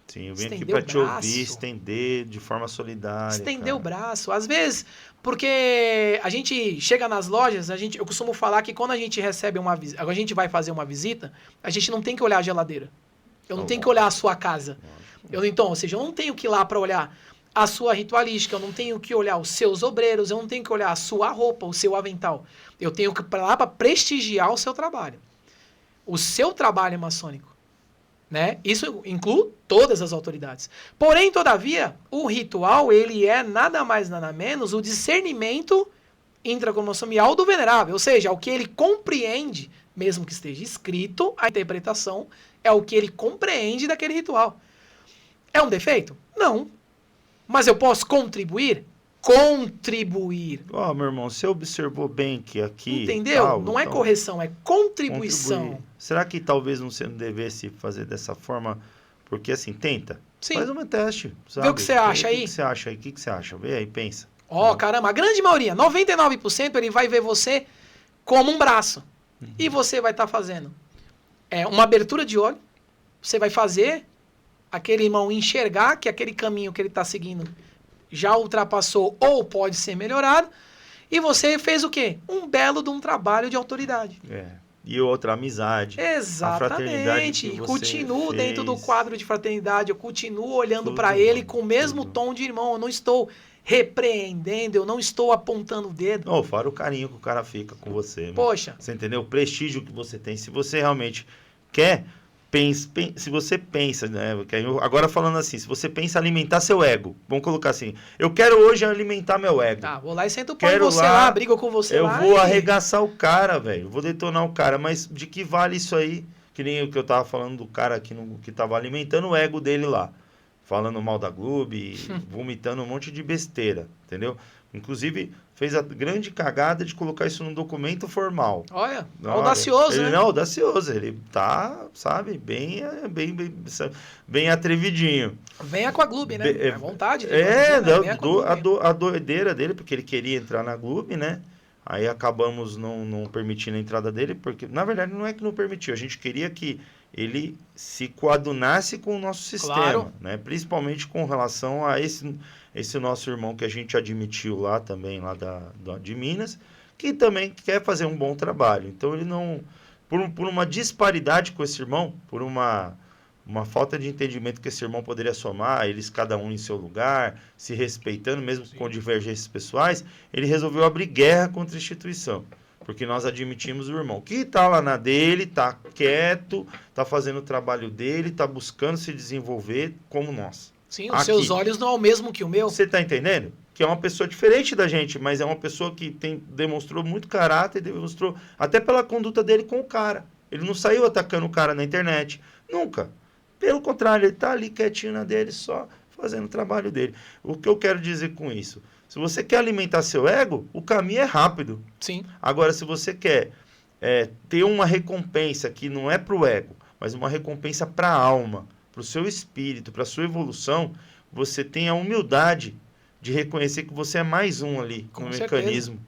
Sim, eu vim aqui para te ouvir, estender de forma solidária. Estender o braço. Às vezes, porque a gente chega nas lojas, eu costumo falar que quando a gente recebe a gente vai fazer uma visita, a gente não tem que olhar a geladeira. Eu não tenho que olhar a sua casa. Ou seja, eu não tenho que ir lá para olhar a sua ritualística, eu não tenho que olhar os seus obreiros, eu não tenho que olhar a sua roupa, o seu avental. Eu tenho que ir para lá para prestigiar o seu trabalho. O seu trabalho é maçônico. Né? Isso inclui todas as autoridades. Porém, todavia, o ritual ele é nada mais, nada menos o discernimento intracromossomial do venerável. Ou seja, o que ele compreende, mesmo que esteja escrito, a interpretação é o que ele compreende daquele ritual. É um defeito? Não. Mas eu posso contribuir? Contribuir. Meu irmão, você observou bem que aqui... Entendeu? Não é correção, é contribuição. Contribuir. Será que talvez você não devesse fazer dessa forma? Porque assim, tenta. Sim. Faz um teste. Sabe? Vê o que você acha aí. O que você acha aí? O que você acha? Vê aí, pensa. Caramba, a grande maioria, 99%, ele vai ver você como um braço. E você vai estar fazendo uma abertura de olho. Você vai fazer aquele irmão enxergar que aquele caminho que ele está seguindo já ultrapassou ou pode ser melhorado. E você fez o quê? Um belo de um trabalho de autoridade. E outra, amizade. Exatamente. E continuo dentro do quadro de fraternidade. Eu continuo olhando para ele com o mesmo tom de irmão. Eu não estou repreendendo, eu não estou apontando o dedo. Fora o carinho que o cara fica com você. Poxa. Você entendeu? O prestígio que você tem. Se você realmente quer... se você pensa, né? Agora falando assim, se você pensa em alimentar seu ego, vamos colocar assim, eu quero hoje alimentar meu ego. Tá, vou lá e sento o pau em você lá, brigo com você lá. Eu vou arregaçar o cara, velho, vou detonar o cara, mas de que vale isso aí? Que nem o que eu tava falando do cara que tava alimentando o ego dele lá, falando mal da Globo, vomitando um monte de besteira, entendeu? Inclusive, fez a grande cagada de colocar isso num documento formal. Olha, audacioso, né? Não, audacioso. Ele tá, sabe, bem atrevidinho. Venha com a Globo, né? À vontade. A doideira dele, porque ele queria entrar na Globo, né? Aí acabamos não permitindo a entrada dele, porque, na verdade, não é que não permitiu. A gente queria que ele se coadunasse com o nosso sistema, claro, né? Principalmente com relação a esse nosso irmão que a gente admitiu lá também, lá de Minas, que também quer fazer um bom trabalho. Então ele não... Por uma disparidade com esse irmão, por uma falta de entendimento que esse irmão poderia somar, eles cada um em seu lugar, se respeitando, mesmo com divergências pessoais, ele resolveu abrir guerra contra a instituição. Porque nós admitimos o irmão que está lá na dele, está quieto, está fazendo o trabalho dele, está buscando se desenvolver como nós. Sim, os seus olhos não é o mesmo que o meu. Você está entendendo? Que é uma pessoa diferente da gente, mas é uma pessoa que demonstrou muito caráter, demonstrou até pela conduta dele com o cara. Ele não saiu atacando o cara na internet, nunca. Pelo contrário, ele está ali quietinho na dele, só fazendo o trabalho dele. O que eu quero dizer com isso? Se você quer alimentar seu ego, o caminho é rápido. Sim. Agora, se você quer ter uma recompensa que não é para o ego, mas uma recompensa para a alma, para o seu espírito, para a sua evolução, você tem a humildade de reconhecer que você é mais um ali no mecanismo.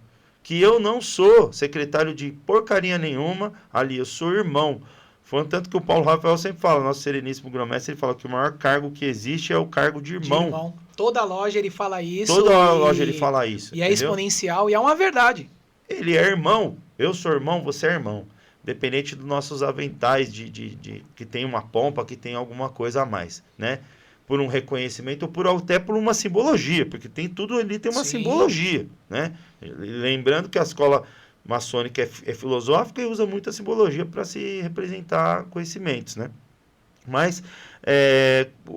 Que eu não sou secretário de porcaria nenhuma ali, eu sou irmão. Foi tanto que o Paulo Rafael sempre fala, nosso sereníssimo grão-mestre, ele fala que o maior cargo que existe é o cargo de irmão. Toda loja ele fala isso. Toda loja ele fala isso. E é exponencial e é uma verdade. Ele é irmão, eu sou irmão, você é irmão. Dependente dos nossos aventais, que tem uma pompa, que tem alguma coisa a mais, né? Por um reconhecimento ou até por uma simbologia, porque tem tudo ali, tem uma simbologia, né? Lembrando que a escola maçônica é filosófica e usa muita simbologia para se representar conhecimentos, né? Mas,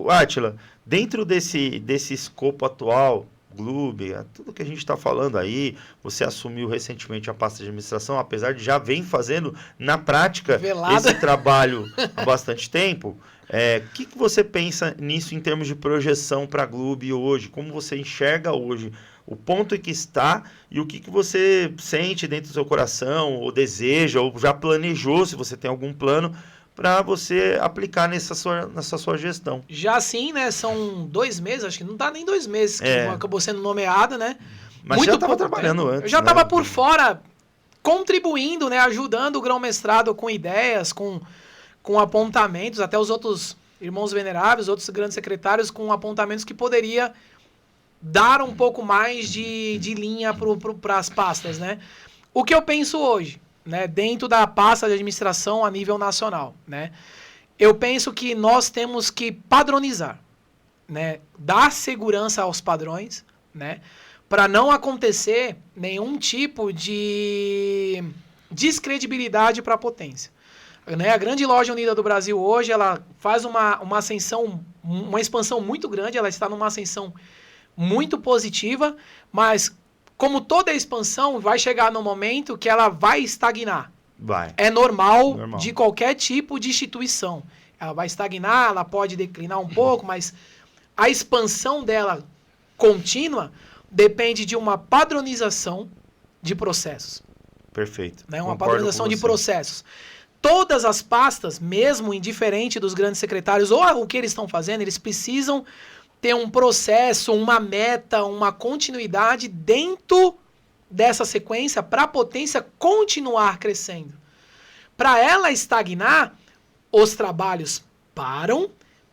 Átila, dentro desse escopo atual, Gloob, tudo que a gente está falando aí, você assumiu recentemente a pasta de administração, apesar de já vem fazendo na prática esse trabalho há bastante tempo. Que você pensa nisso em termos de projeção para a Gloob hoje? Como você enxerga hoje o ponto em que está e o que você sente dentro do seu coração, ou deseja, ou já planejou, se você tem algum plano, para você aplicar nessa sua gestão? Já sim, né? São 2 meses, acho que não dá nem 2 meses que acabou sendo nomeada, né? Mas muito já estava trabalhando antes. Eu já estava por fora, contribuindo, né? Ajudando o grão-mestrado com ideias, com apontamentos, até os outros irmãos veneráveis, outros grandes secretários, com apontamentos que poderia dar um pouco mais de linha para as pastas, né? O que eu penso hoje, né, dentro da pasta de administração a nível nacional, né? Eu penso que nós temos que padronizar, né? Dar segurança aos padrões, né? Para não acontecer nenhum tipo de descredibilidade para a potência. Né? A Grande Loja Unida do Brasil hoje, ela faz uma ascensão, uma expansão muito grande, ela está numa ascensão muito positiva, mas como toda expansão, vai chegar no momento que ela vai estagnar. É normal de qualquer tipo de instituição. Ela vai estagnar, ela pode declinar um pouco, mas a expansão dela contínua depende de uma padronização de processos. Perfeito. Né? Uma padronização de processos. Todas as pastas, mesmo indiferente dos grandes secretários, ou o que eles estão fazendo, eles precisam ter um processo, uma meta, uma continuidade dentro dessa sequência para a potência continuar crescendo. Para ela estagnar, os trabalhos param,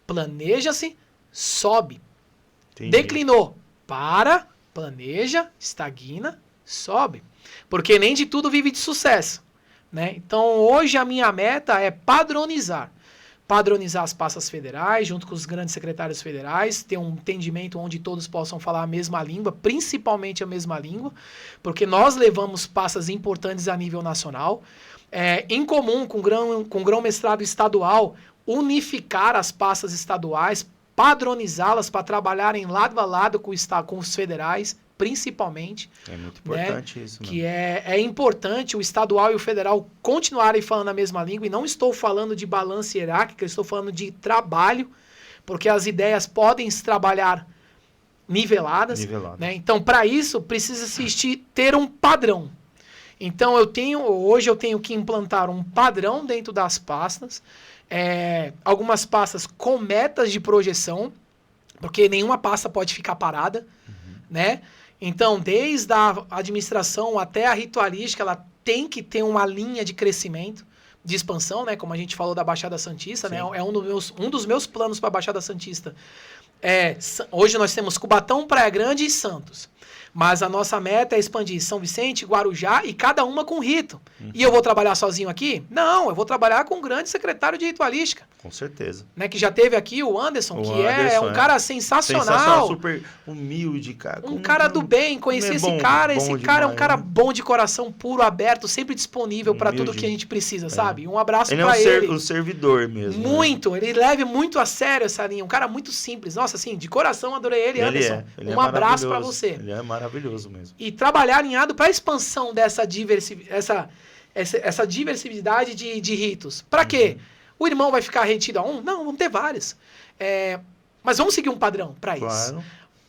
planeja-se, sobe. Entendi. Declinou, para, planeja, estagna, sobe. Porque nem de tudo vive de sucesso. Né? Então, hoje a minha meta é padronizar as pastas federais, junto com os grandes secretários federais, ter um entendimento onde todos possam falar a mesma língua, principalmente a mesma língua, porque nós levamos pastas importantes a nível nacional. Em comum com o grão-mestrado estadual, unificar as pastas estaduais, padronizá-las para trabalharem lado a lado com os federais, principalmente. É muito importante, né? Isso. Que é importante o estadual e o federal continuarem falando a mesma língua, e não estou falando de balança hierárquica, estou falando de trabalho, porque as ideias podem se trabalhar niveladas. Né? Então, para isso, precisa-se ter um padrão. Então, hoje eu tenho que implantar um padrão dentro das pastas, algumas pastas com metas de projeção, porque nenhuma pasta pode ficar parada, né? Então, desde a administração até a ritualística, ela tem que ter uma linha de crescimento, de expansão, né? Como a gente falou da Baixada Santista, né? É um dos meus planos para a Baixada Santista. Hoje nós temos Cubatão, Praia Grande e Santos. Mas a nossa meta é expandir São Vicente, Guarujá e cada uma com rito. E eu vou trabalhar sozinho aqui? Não, eu vou trabalhar com um grande secretário de ritualística. Com certeza. Né, que já teve aqui o Anderson, é um cara sensacional. Super humilde, cara. Um cara do bem, conheci esse cara. Esse cara é um cara bom de coração, puro, aberto, sempre disponível para tudo que a gente precisa, sabe? Um abraço pra ele. Ele é um servidor mesmo. Muito, ele leva muito a sério essa linha. Um cara muito simples. Nossa, assim, de coração adorei ele, Anderson. Um abraço para você. Ele é maravilhoso mesmo. E trabalhar alinhado para a expansão dessa diversidade de ritos. Para quê? O irmão vai ficar retido a um? Não, vamos ter vários. Mas vamos seguir um padrão para isso. Claro.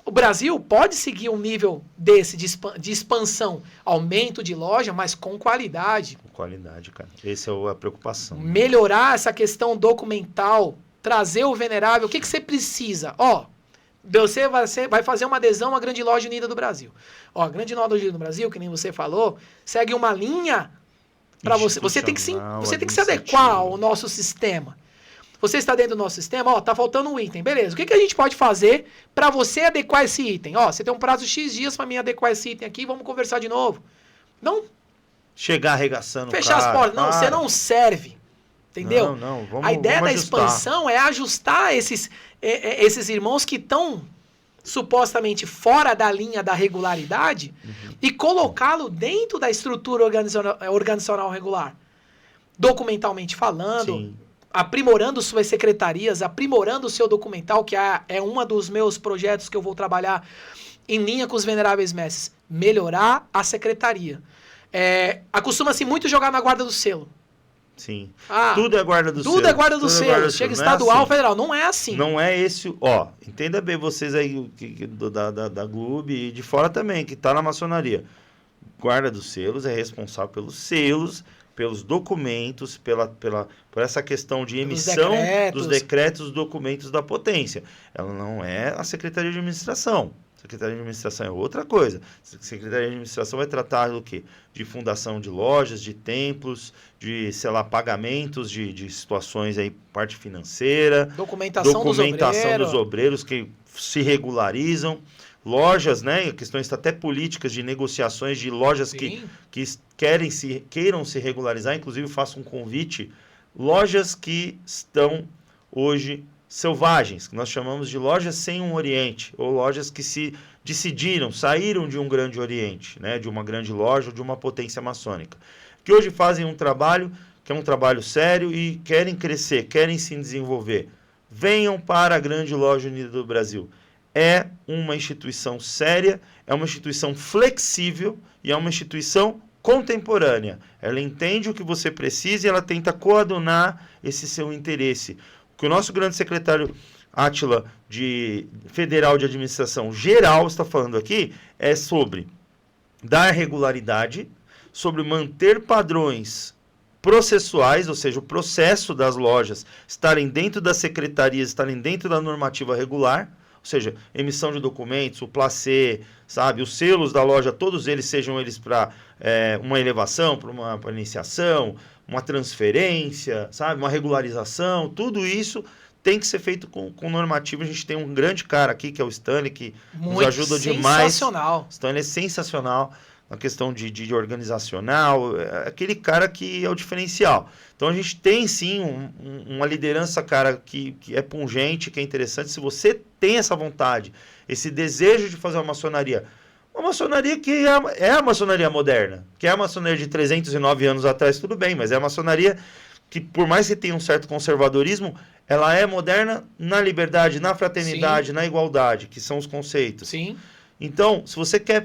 O Brasil pode seguir um nível desse de expansão, aumento de loja, mas com qualidade. Com qualidade, cara. Essa é a preocupação. Melhorar essa questão documental, trazer o venerável. O que você precisa? Você vai fazer uma adesão à Grande Loja Unida do Brasil. A Grande Loja Unida do Brasil, que nem você falou, segue uma linha para você. Você tem que se adequar ao nosso sistema. Você está dentro do nosso sistema, tá faltando um item. Beleza, o que a gente pode fazer para você adequar esse item? Você tem um prazo X dias para mim adequar esse item aqui, vamos conversar de novo. Não chegar arregaçando fechar as portas. Não, você não serve. Entendeu? Não, a ideia da expansão é ajustar esses irmãos que estão supostamente fora da linha da regularidade e colocá-lo dentro da estrutura organizacional regular. Documentalmente falando, sim, aprimorando suas secretarias, aprimorando o seu documental, que é um dos meus projetos que eu vou trabalhar em linha com os veneráveis mestres. Melhorar a secretaria. Acostuma-se muito jogar na guarda do selo. Sim. Tudo é guarda do selo. Tudo é guarda do selo. Chega estadual, federal. Não é assim. Não é esse. Entenda bem vocês aí da Globo e de fora também, que tá na maçonaria. Guarda dos selos é responsável pelos selos, pelos documentos, por essa questão de emissão dos decretos, documentos da potência. Ela não é a Secretaria de Administração. Secretaria de Administração é outra coisa. Secretaria de Administração vai tratar do quê? De fundação de lojas, de templos, de, pagamentos de situações aí, parte financeira. Documentação dos obreiros que se regularizam. Lojas, né? Questões até políticas de negociações de lojas que queiram se regularizar. Inclusive, faço um convite. Lojas que estão hoje selvagens, que nós chamamos de lojas sem um oriente, ou lojas que se saíram de um grande oriente, né, de uma grande loja ou de uma potência maçônica, que hoje fazem um trabalho que é um trabalho sério e querem crescer, querem se desenvolver. Venham para a Grande Loja Unida do Brasil. É uma instituição séria, é uma instituição flexível e é uma instituição contemporânea. Ela entende o que você precisa e ela tenta coadunar esse seu interesse. Que o nosso grande secretário Átila, Federal de Administração Geral, está falando aqui, é sobre dar regularidade, sobre manter padrões processuais, ou seja, o processo das lojas estarem dentro das secretarias, estarem dentro da normativa regular, ou seja, emissão de documentos, o placê, os selos da loja, todos eles sejam eles para uma elevação, para uma iniciação, uma transferência, uma regularização, tudo isso tem que ser feito com normativa. A gente tem um grande cara aqui, que é o Stanley, que nos ajuda demais. Sensacional. Stanley é sensacional na questão de organizacional, aquele cara que é o diferencial. Então a gente tem sim uma liderança, cara, que é pungente, que é interessante. Se você tem essa vontade, esse desejo de fazer uma maçonaria que é a maçonaria moderna, que é a maçonaria de 309 anos atrás, tudo bem, mas é a maçonaria que, por mais que tenha um certo conservadorismo, ela é moderna na liberdade, na fraternidade, sim, na igualdade, que são os conceitos. Sim. Então, se você quer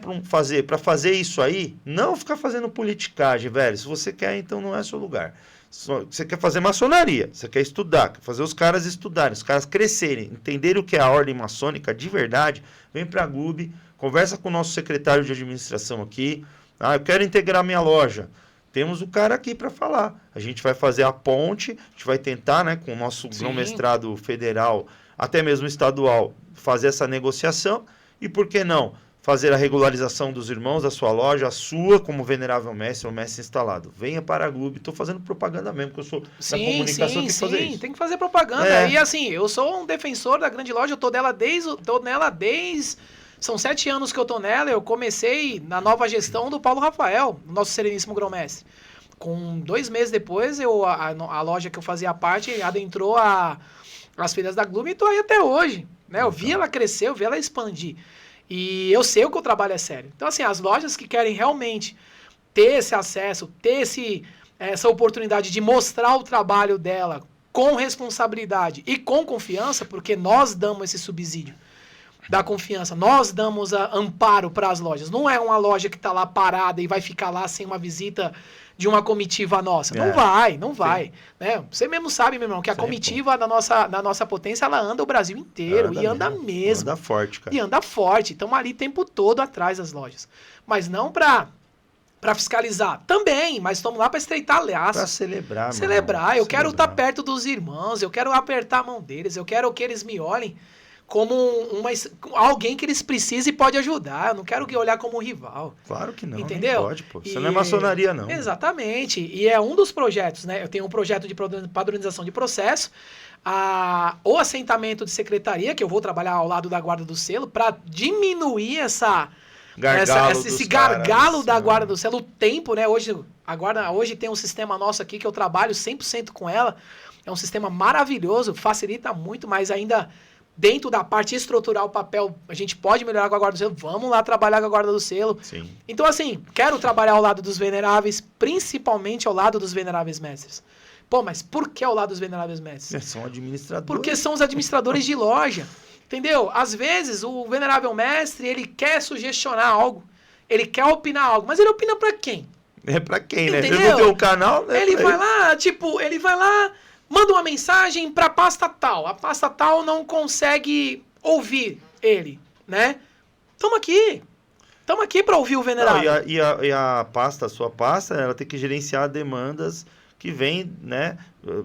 para fazer isso aí, não ficar fazendo politicagem, velho. Se você quer, então não é seu lugar. Você quer fazer maçonaria, você quer estudar, quer fazer os caras estudarem, os caras crescerem, entenderem o que é a ordem maçônica de verdade, vem para a GLUB, conversa com o nosso secretário de administração aqui. Eu quero integrar minha loja. Temos o cara aqui para falar. A gente vai fazer a ponte, a gente vai tentar, né, com o nosso grão-mestrado federal, até mesmo estadual, fazer essa negociação. E por que não fazer a regularização dos irmãos da sua loja, a sua como venerável mestre ou mestre instalado? Venha para a GLUB. Estou fazendo propaganda mesmo, porque eu sou da comunicação, tem que fazer isso. Tem que fazer propaganda. E assim, eu sou um defensor da Grande Loja, eu tô nela desde São 7 anos que eu tô nela, eu comecei na nova gestão do Paulo Rafael, nosso sereníssimo grão-mestre. Com 2 meses depois, a loja que eu fazia parte adentrou as feiras da Globo e tô aí até hoje. Né? Eu vi ela crescer, eu vi ela expandir. E eu sei que o trabalho é sério. Então, assim, as lojas que querem realmente ter esse acesso, ter essa oportunidade de mostrar o trabalho dela com responsabilidade e com confiança, porque nós damos esse subsídio da confiança, nós damos amparo para as lojas. Não é uma loja que está lá parada e vai ficar lá sem uma visita de uma comitiva nossa. Não vai. Né? Você mesmo sabe, meu irmão, que a comitiva da nossa potência, ela anda o Brasil inteiro. E anda mesmo. Anda forte, cara. E anda forte. Estamos ali o tempo todo atrás das lojas. Mas não para fiscalizar. Também, mas estamos lá para estreitar laço. Para celebrar. Eu quero estar perto dos irmãos, eu quero apertar a mão deles, eu quero que eles me olhem como alguém que eles precisem e pode ajudar. Eu não quero olhar como um rival. Claro que não. Entendeu? Não pode, pô. Isso não é maçonaria, não. Exatamente. E é um dos projetos, né? Eu tenho um projeto de padronização de processo, o assentamento de secretaria, que eu vou trabalhar ao lado da guarda do selo, para diminuir esse gargalo da guarda do selo, o tempo, né? Hoje tem um sistema nosso aqui que eu trabalho 100% com ela. É um sistema maravilhoso, facilita muito, mas ainda dentro da parte estrutural, o papel, a gente pode melhorar com a guarda do selo. Vamos lá trabalhar com a guarda do selo. Sim. Então, assim, quero trabalhar ao lado dos veneráveis, principalmente ao lado dos veneráveis mestres. Pô, mas por que ao lado dos veneráveis mestres? São administradores. Porque são os administradores de loja. Entendeu? Às vezes, o venerável mestre, ele quer sugestionar algo, ele quer opinar algo, mas ele opina pra quem? É pra quem, né? Entendeu? Ele não tem um canal, né? Ele vai lá, manda uma mensagem pra pasta tal. A pasta tal não consegue ouvir ele, né? Tamo aqui pra ouvir o venerável. Não, e a sua pasta, ela tem que gerenciar demandas que vêm, né,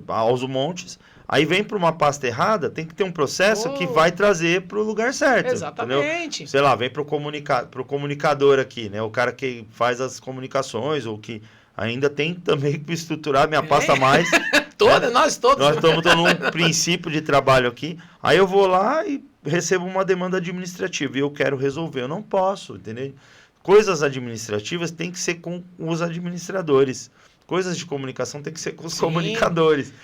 aos montes. Aí vem para uma pasta errada, tem que ter um processo que vai trazer para o lugar certo. Exatamente. Entendeu? Sei lá, vem para o comunicador aqui, né? O cara que faz as comunicações, ou que ainda tem também que estruturar minha pasta mais. Toda, né? Nós todos. Nós estamos num princípio de trabalho aqui. Aí eu vou lá e recebo uma demanda administrativa e eu quero resolver. Eu não posso, entendeu? Coisas administrativas tem que ser com os administradores. Coisas de comunicação tem que ser com os comunicadores.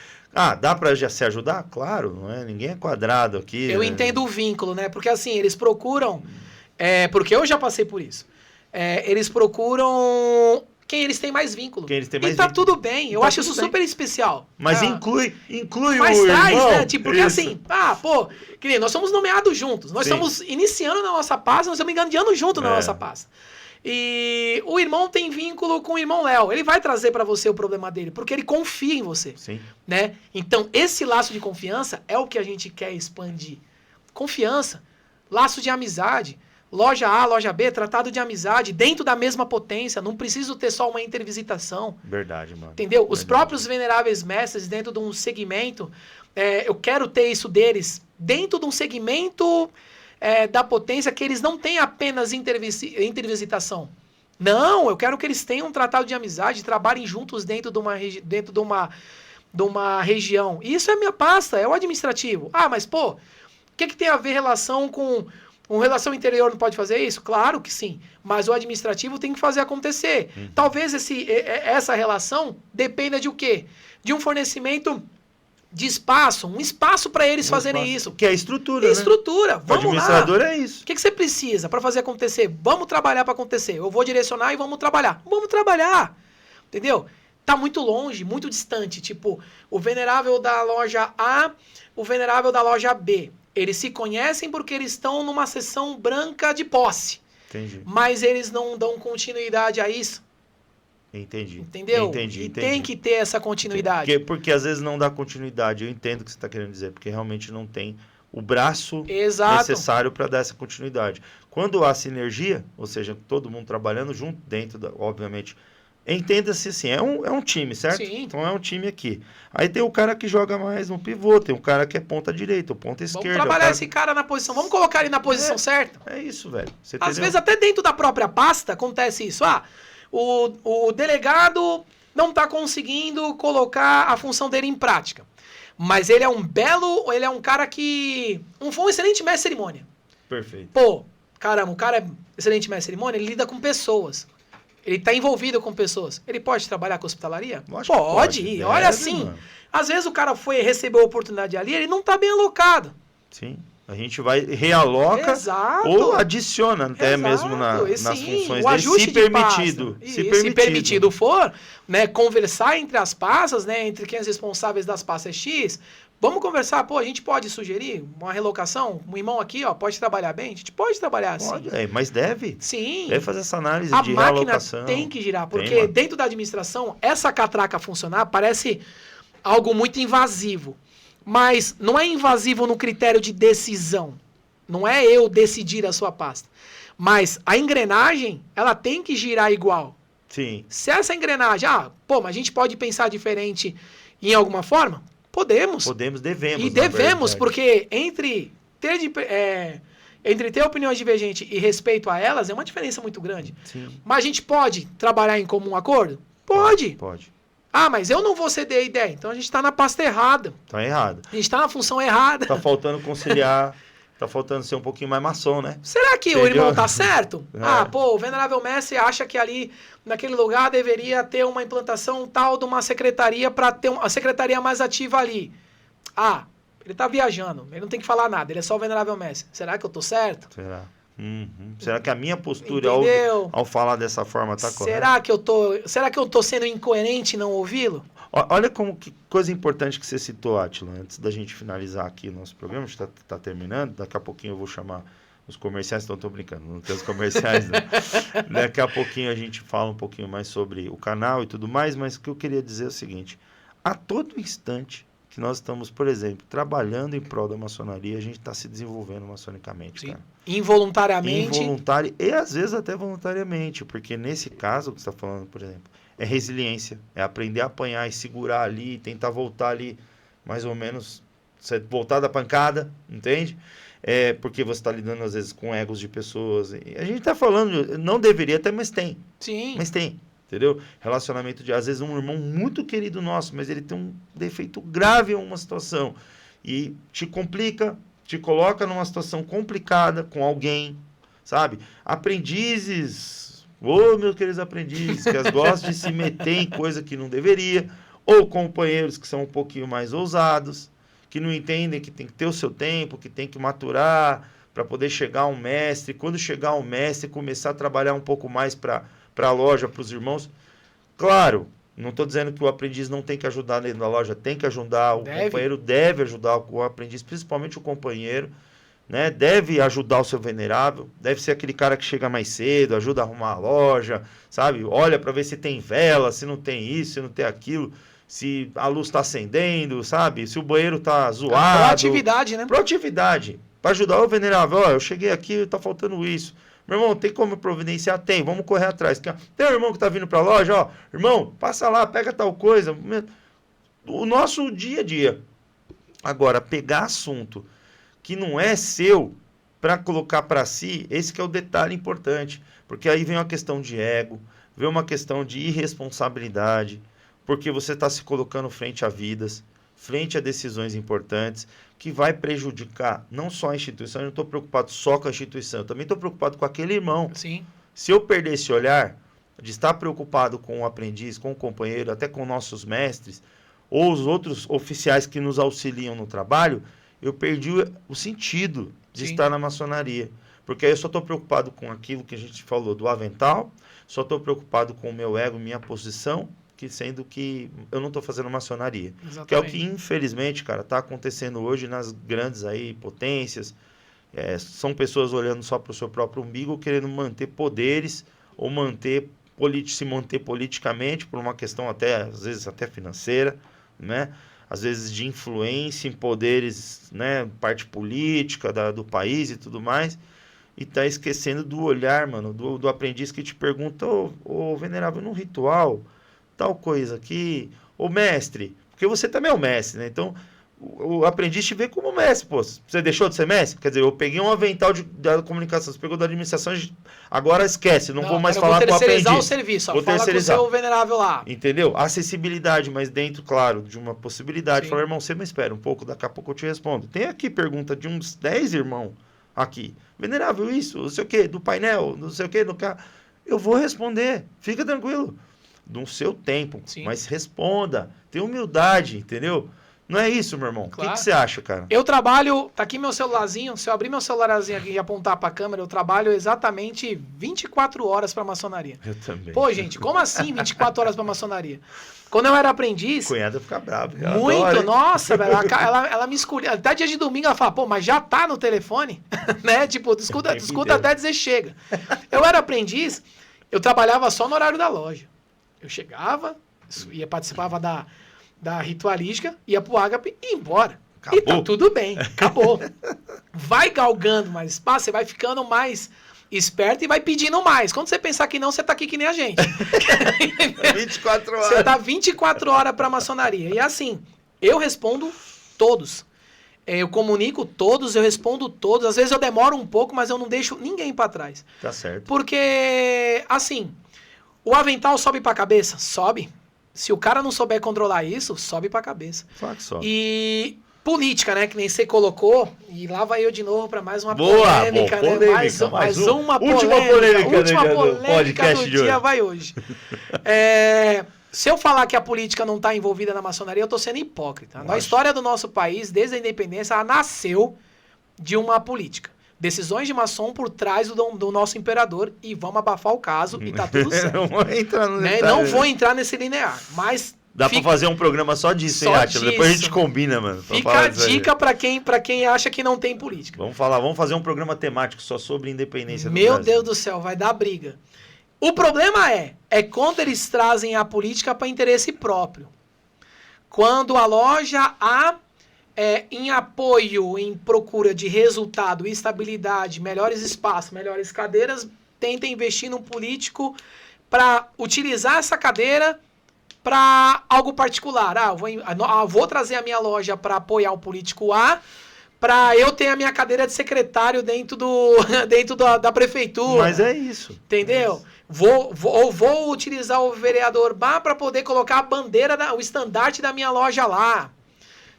Dá pra já se ajudar? Claro, não é? Ninguém é quadrado aqui. Eu entendo o vínculo, né? Porque assim, eles procuram... porque eu já passei por isso. Eles procuram quem eles têm mais vínculo. E tá tudo bem. Eu acho isso super especial. Mas inclui mas o traz, irmão. né? Tipo, porque assim, que nem nós somos nomeados juntos. Nós estamos iniciando na nossa pasta, nós estamos enganando junto na nossa pasta. E o irmão tem vínculo com o irmão Léo. Ele vai trazer para você o problema dele, porque ele confia em você. Sim. Né? Então, esse laço de confiança é o que a gente quer expandir. Confiança, laço de amizade. Loja A, loja B, tratado de amizade, dentro da mesma potência. Não preciso ter só uma intervisitação. Verdade, mano. Entendeu? Os próprios veneráveis mestres, dentro de um segmento, eu quero ter isso deles dentro de um segmento... da potência, que eles não têm apenas intervisitação. Não, eu quero que eles tenham um tratado de amizade, trabalhem juntos dentro de uma região. Isso é minha pasta, é o administrativo. Mas o que tem a ver relação com... relação interior não pode fazer isso? Claro que sim, mas o administrativo tem que fazer acontecer. Talvez essa relação dependa de o quê? De um fornecimento... de espaço, um espaço para eles fazerem isso. Que é a estrutura, Estrutura, vamos lá. O administrador é isso. O que você precisa para fazer acontecer? Vamos trabalhar para acontecer. Eu vou direcionar e vamos trabalhar. Vamos trabalhar. Entendeu? Tá muito longe, muito distante. Tipo, o venerável da loja A, o venerável da loja B. Eles se conhecem porque eles estão numa sessão branca de posse. Entendi. Mas eles não dão continuidade a isso. Entendi. Entendeu? Entendi. Tem que ter essa continuidade. Porque às vezes não dá continuidade. Eu entendo o que você está querendo dizer, porque realmente não tem o braço necessário para dar essa continuidade. Quando há sinergia, ou seja, todo mundo trabalhando junto dentro, obviamente, entenda-se assim, é um time, certo? Sim. Então é um time aqui. Aí tem o cara que joga mais no pivô, tem o cara que é ponta direita, ponta esquerda. Vamos trabalhar esse cara na posição, vamos colocar ele na posição certa. É isso, velho. Às vezes até dentro da própria pasta acontece isso. O delegado não está conseguindo colocar a função dele em prática. Mas ele é um cara que... foi um excelente mestre de cerimônia. Perfeito. caramba, o cara é excelente mestre de cerimônia, ele lida com pessoas. Ele está envolvido com pessoas. Ele pode trabalhar com hospitalaria? Pode. Olha assim, mano. Às vezes o cara recebeu a oportunidade ali, ele não está bem alocado. Sim. A gente vai realoca ou adiciona até mesmo nas funções o ajuste dele, se permitido for, né, conversar entre as pastas, né, entre quem é responsáveis das pastas X, vamos conversar, a gente pode sugerir uma relocação, um irmão aqui, pode trabalhar bem? A gente pode trabalhar assim. Pode, mas deve. Sim. Deve fazer essa análise de realocação. A máquina tem que girar, porque dentro da administração, essa catraca funcionar parece algo muito invasivo. Mas não é invasivo no critério de decisão. Não é eu decidir a sua pasta. Mas a engrenagem, ela tem que girar igual. Sim. Se essa engrenagem... mas a gente pode pensar diferente em alguma forma? Podemos. Devemos. E devemos, porque entre ter opiniões divergentes e respeito a elas, é uma diferença muito grande. Sim. Mas a gente pode trabalhar em comum acordo? Pode. Mas eu não vou ceder a ideia. Então a gente está na pasta errada. Está errado. A gente está na função errada. Está faltando conciliar, está faltando ser um pouquinho mais maçom, né? Será que o irmão está certo? O venerável mestre acha que ali, naquele lugar, deveria ter uma implantação tal de uma secretaria para ter uma secretaria mais ativa ali. Ele está viajando, ele não tem que falar nada, ele é só o venerável mestre. Será que eu estou certo? Será? Será que a minha postura ao falar dessa forma está correta? Será que eu tô sendo incoerente em não ouvi-lo? Olha que coisa importante que você citou, Átila, antes da gente finalizar aqui o nosso programa, a gente está terminando, daqui a pouquinho eu vou chamar os comerciais, então estou brincando, não tem os comerciais, não. Daqui a pouquinho a gente fala um pouquinho mais sobre o canal e tudo mais, mas o que eu queria dizer é o seguinte, a todo instante que nós estamos, por exemplo, trabalhando em prol da maçonaria, a gente está se desenvolvendo maçonicamente, cara. Involuntariamente. Involuntário e às vezes até voluntariamente, porque nesse caso que você está falando, por exemplo, é resiliência, é aprender a apanhar e segurar ali, tentar voltar ali, mais ou menos, voltar da pancada, entende? Porque você está lidando às vezes com egos de pessoas. E a gente está falando, não deveria ter, mas tem. Sim. Mas tem. Entendeu? Relacionamento de, às vezes, um irmão muito querido nosso, mas ele tem um defeito grave em uma situação. E te complica, te coloca numa situação complicada com alguém, sabe? Aprendizes, meus queridos aprendizes, que gostam de se meter em coisa que não deveria, ou companheiros que são um pouquinho mais ousados, que não entendem que tem que ter o seu tempo, que tem que maturar para poder chegar um mestre. Quando chegar um mestre, começar a trabalhar um pouco mais para a loja, para os irmãos. Claro, não estou dizendo que o aprendiz não tem que ajudar dentro da loja, tem que ajudar, companheiro deve ajudar o aprendiz, principalmente o companheiro, né? Deve ajudar o seu venerável, deve ser aquele cara que chega mais cedo, ajuda a arrumar a loja, sabe? Olha para ver se tem vela, se não tem isso, se não tem aquilo, se a luz está acendendo, sabe? Se o banheiro está zoado. Proatividade, né? Proatividade, para ajudar o venerável. Eu cheguei aqui, está faltando isso. Meu irmão, tem como providenciar? Tem, vamos correr atrás. Tem um irmão que está vindo para a loja, irmão, passa lá, pega tal coisa. O nosso dia a dia. Agora, pegar assunto que não é seu para colocar para si, esse que é o detalhe importante. Porque aí vem uma questão de ego, vem uma questão de irresponsabilidade, porque você está se colocando frente a vidas, frente a decisões importantes, que vai prejudicar não só a instituição, eu não estou preocupado só com a instituição, eu também estou preocupado com aquele irmão. Sim. Se eu perder esse olhar de estar preocupado com o aprendiz, com o companheiro, até com nossos mestres, ou os outros oficiais que nos auxiliam no trabalho, eu perdi o sentido de estar na maçonaria. Porque aí eu só estou preocupado com aquilo que a gente falou do avental, só estou preocupado com o meu ego, minha posição, sendo que eu não estou fazendo maçonaria. Exatamente. Que é o que, infelizmente, cara, está acontecendo hoje nas grandes aí potências. São pessoas olhando só para o seu próprio umbigo, querendo manter poderes ou se manter politicamente por uma questão até, às vezes, até financeira, né? Às vezes de influência em poderes, né? Parte política do país e tudo mais. E tá esquecendo do olhar, mano, do aprendiz que te pergunta, ô venerável, num ritual, tal coisa aqui, ô mestre, porque você também é o mestre, né? Então, o aprendiz te vê como mestre, pô. Você deixou de ser mestre? Quer dizer, eu peguei um avental da comunicação, você pegou da administração, agora esquece, não vou mais falar com o aprendiz. Vou terceirizar o serviço, vou fala terceirizar. Com o seu venerável lá. Entendeu? Acessibilidade, mas dentro, claro, de uma possibilidade. Sim. Falar, irmão, você me espera um pouco, daqui a pouco eu te respondo. Tem aqui pergunta de uns 10 irmãos aqui. Venerável, isso, não sei o quê, do painel, não sei o quê, do carro. Eu vou responder, fica tranquilo. No seu tempo, Sim. mas responda. Tenha humildade, entendeu? Não é isso, meu irmão? Claro. O que você acha, cara? Eu trabalho, tá aqui meu celularzinho, se eu abrir meu celularzinho aqui e apontar pra câmera, eu trabalho exatamente 24 horas pra maçonaria. Eu também. Pô, gente, como assim 24 horas pra maçonaria? Quando eu era aprendiz... Cunhada fica brava. Muito, adora, nossa, velho, ela me escolhia. Até dia de domingo ela fala, pô, mas já tá no telefone? Né? Tipo, discuta até dizer chega. Eu era aprendiz, eu trabalhava só no horário da loja. Eu chegava, participava da ritualística, ia pro ágape e ia embora. Acabou. E tá tudo bem, acabou. Vai galgando mais espaço, você vai ficando mais esperto e vai pedindo mais. Quando você pensar que não, você tá aqui que nem a gente. 24 horas. Você tá 24 horas pra maçonaria. E assim, eu respondo todos. Eu comunico todos, eu respondo todos. Às vezes eu demoro um pouco, mas eu não deixo ninguém pra trás. Tá certo. Porque, assim, o avental sobe pra cabeça? Sobe. Se o cara não souber controlar isso, sobe pra cabeça. Claro que sobe. E política, né? Que nem você colocou. E lá vai eu de novo pra mais uma Boa, polêmica, bom, né? polêmica, mais uma última polêmica. polêmica Última do polêmica podcast do de hoje. dia vai hoje. Se eu falar que a política não está envolvida na maçonaria, eu estou sendo hipócrita. A história do nosso país, desde a independência, ela nasceu de uma política. Decisões de maçom por trás do nosso imperador, e vamos abafar o caso e tá tudo certo. Não vou entrar no Né? detalhe. Não vou entrar nesse linear, mas... Dá pra fazer um programa só disso, hein, Átila? Depois a gente combina, mano. Fica a dica pra quem acha que não tem política. Vamos fazer um programa temático só sobre independência do Meu Brasil. Deus do céu, vai dar briga. O problema é quando eles trazem a política para interesse próprio. Quando a loja em apoio, em procura de resultado, estabilidade, melhores espaços, melhores cadeiras, tenta investir num político para utilizar essa cadeira para algo particular. Vou trazer a minha loja para apoiar o político A, para eu ter a minha cadeira de secretário dentro da prefeitura. Mas é isso. Entendeu? Vou utilizar o vereador B para poder colocar a bandeira, o estandarte da minha loja lá.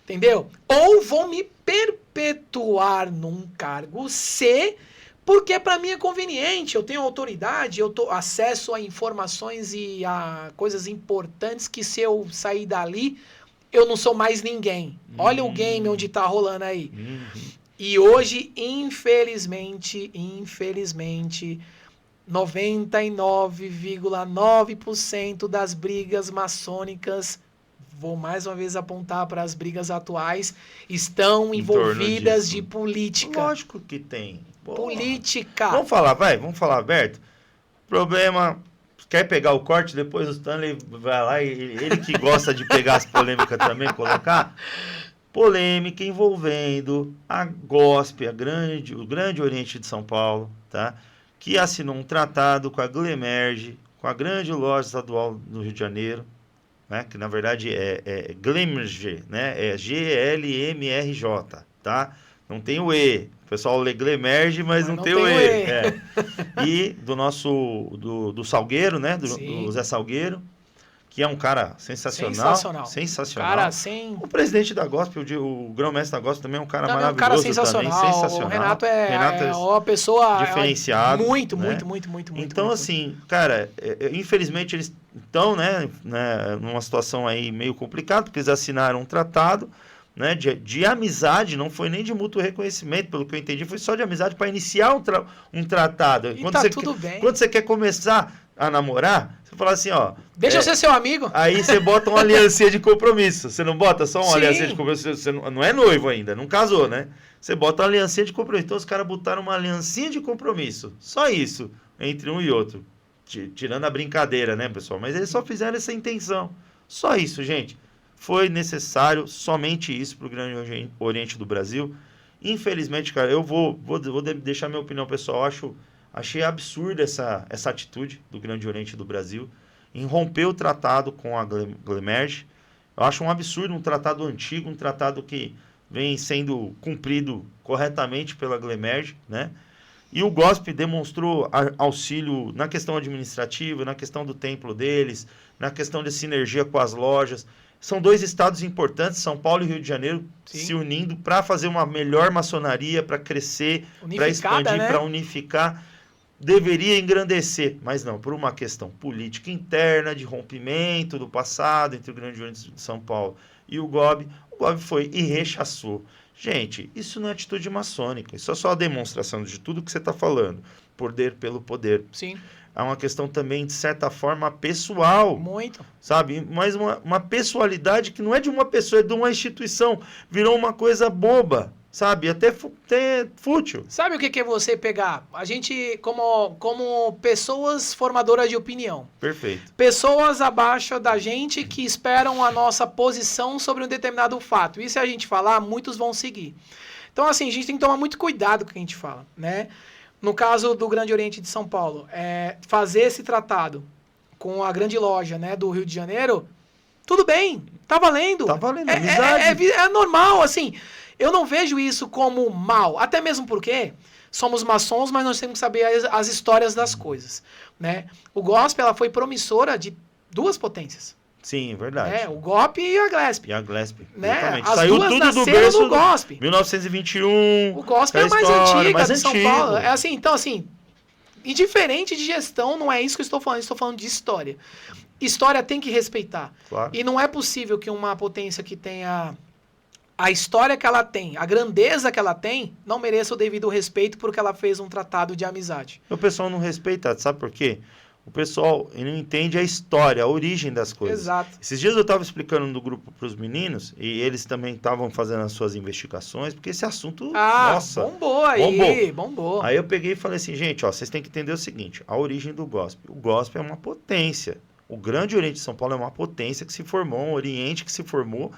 Entendeu? Ou vou me perpetuar num cargo C, porque para mim é conveniente, eu tenho autoridade, eu tenho acesso a informações e a coisas importantes que se eu sair dali, eu não sou mais ninguém. Olha o game onde tá rolando aí. E hoje, infelizmente, 99,9% das brigas maçônicas, vou mais uma vez apontar para as brigas atuais, estão envolvidas de política. Lógico que tem. Política. Vamos falar aberto. Problema, quer pegar o corte, depois o Stanley vai lá e ele que gosta de pegar as polêmicas também, colocar. Polêmica envolvendo a GOSP, o Grande Oriente de São Paulo, tá? Que assinou um tratado com a Glemerge, com a grande loja estadual do Rio de Janeiro, né? Que na verdade é Glemerge, né? É GLMRJ, tá? Não tem o E. O pessoal lê Glemerge, mas não tem o E. E do Salgueiro, né? Do Zé Salgueiro, que é um cara sensacional. Cara, O presidente da GOSP, o grão-mestre da GOSP também é um cara maravilhoso. É um cara sensacional. O Renato é uma pessoa diferenciada. Muito. Então, assim, cara, infelizmente eles estão, né, numa situação aí meio complicada, porque eles assinaram um tratado, né, de amizade, não foi nem de mútuo reconhecimento, pelo que eu entendi, foi só de amizade para iniciar um tratado. E tá tudo bem. Quando você quer começar a namorar, você fala assim, ó... Deixa eu ser seu amigo. Aí você bota uma aliancinha de compromisso. Você não bota só uma aliancinha de compromisso? Você não é noivo ainda, não casou, né? Você bota uma aliancinha de compromisso. Então os caras botaram uma aliancinha de compromisso. Só isso, entre um e outro. Tirando a brincadeira, né, pessoal? Mas eles só fizeram essa intenção. Só isso, gente. Foi necessário somente isso para o Grande Oriente do Brasil. Infelizmente, cara, eu vou deixar minha opinião pessoal. Achei absurda essa atitude do Grande Oriente do Brasil em romper o tratado com a Glemerge. Eu acho um absurdo, um tratado antigo, um tratado que vem sendo cumprido corretamente pela Glemerge, né? E o GOSP demonstrou auxílio na questão administrativa, na questão do templo deles, na questão de sinergia com as lojas. São dois estados importantes, São Paulo e Rio de Janeiro, Sim. se unindo para fazer uma melhor maçonaria, para crescer, para expandir, né? para unificar. Deveria engrandecer, mas não, por uma questão política interna, de rompimento do passado entre o Grande Oriente de São Paulo e o GOB foi e rechaçou. Gente, isso não é atitude maçônica, isso é só a demonstração de tudo que você está falando, poder pelo poder. Sim. É uma questão também, de certa forma, pessoal. Muito. Sabe? Mas uma pessoalidade que não é de uma pessoa, é de uma instituição. Virou uma coisa boba, sabe? Até fútil. Sabe o que é você pegar? A gente, como pessoas formadoras de opinião. Perfeito. Pessoas abaixo da gente que esperam a nossa posição sobre um determinado fato. E se a gente falar, muitos vão seguir. Então, assim, a gente tem que tomar muito cuidado com o que a gente fala, né? No caso do Grande Oriente de São Paulo, fazer esse tratado com a grande loja, né, do Rio de Janeiro, tudo bem, tá valendo. Tá valendo, amizade. É normal, assim, eu não vejo isso como mal, até mesmo porque somos maçons, mas nós temos que saber as histórias das coisas, né? O gospel, ela foi promissora de duas potências. Sim, verdade. O GOP e a GLESP. E a GLESP, né? As Saiu duas tudo do berço no GOSP. 1921. O GOSP é a mais história, antiga de São Paulo. É assim, então assim, indiferente de gestão, não é isso que eu estou falando de história. História tem que respeitar. Claro. E não é possível que uma potência que tenha a história que ela tem, a grandeza que ela tem, não mereça o devido respeito porque ela fez um tratado de amizade. O pessoal não respeita, sabe por quê? O pessoal não entende a história, a origem das coisas. Exato. Esses dias eu estava explicando no grupo para os meninos, e eles também estavam fazendo as suas investigações, porque esse assunto, nossa... bombou aí, bombou. Aí eu peguei e falei assim, gente, ó, vocês têm que entender o seguinte, a origem do gospel. O gospel é uma potência. O Grande Oriente de São Paulo é uma potência que se formou, um Oriente que se formou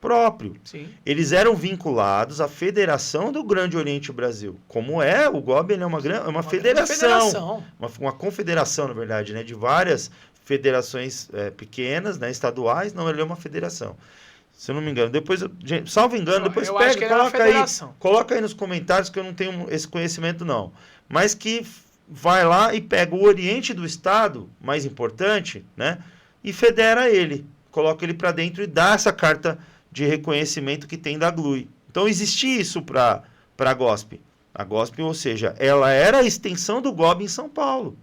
próprio. Sim. Eles eram vinculados à Federação do Grande Oriente Brasil. Como o GOB ele é uma federação. Uma confederação, na verdade, né, de várias federações pequenas, né, estaduais. Não, ele é uma federação. Se eu não me engano. Depois, gente, salvo engano, depois eu pega e coloca aí nos comentários que eu não tenho esse conhecimento, não. Mas que vai lá e pega o Oriente do Estado, mais importante, né, e federa ele. Coloca ele para dentro e dá essa carta de reconhecimento que tem da GLUI. Então, existia isso para a GOSP. A GOSP, ou seja, ela era a extensão do GOB em São Paulo.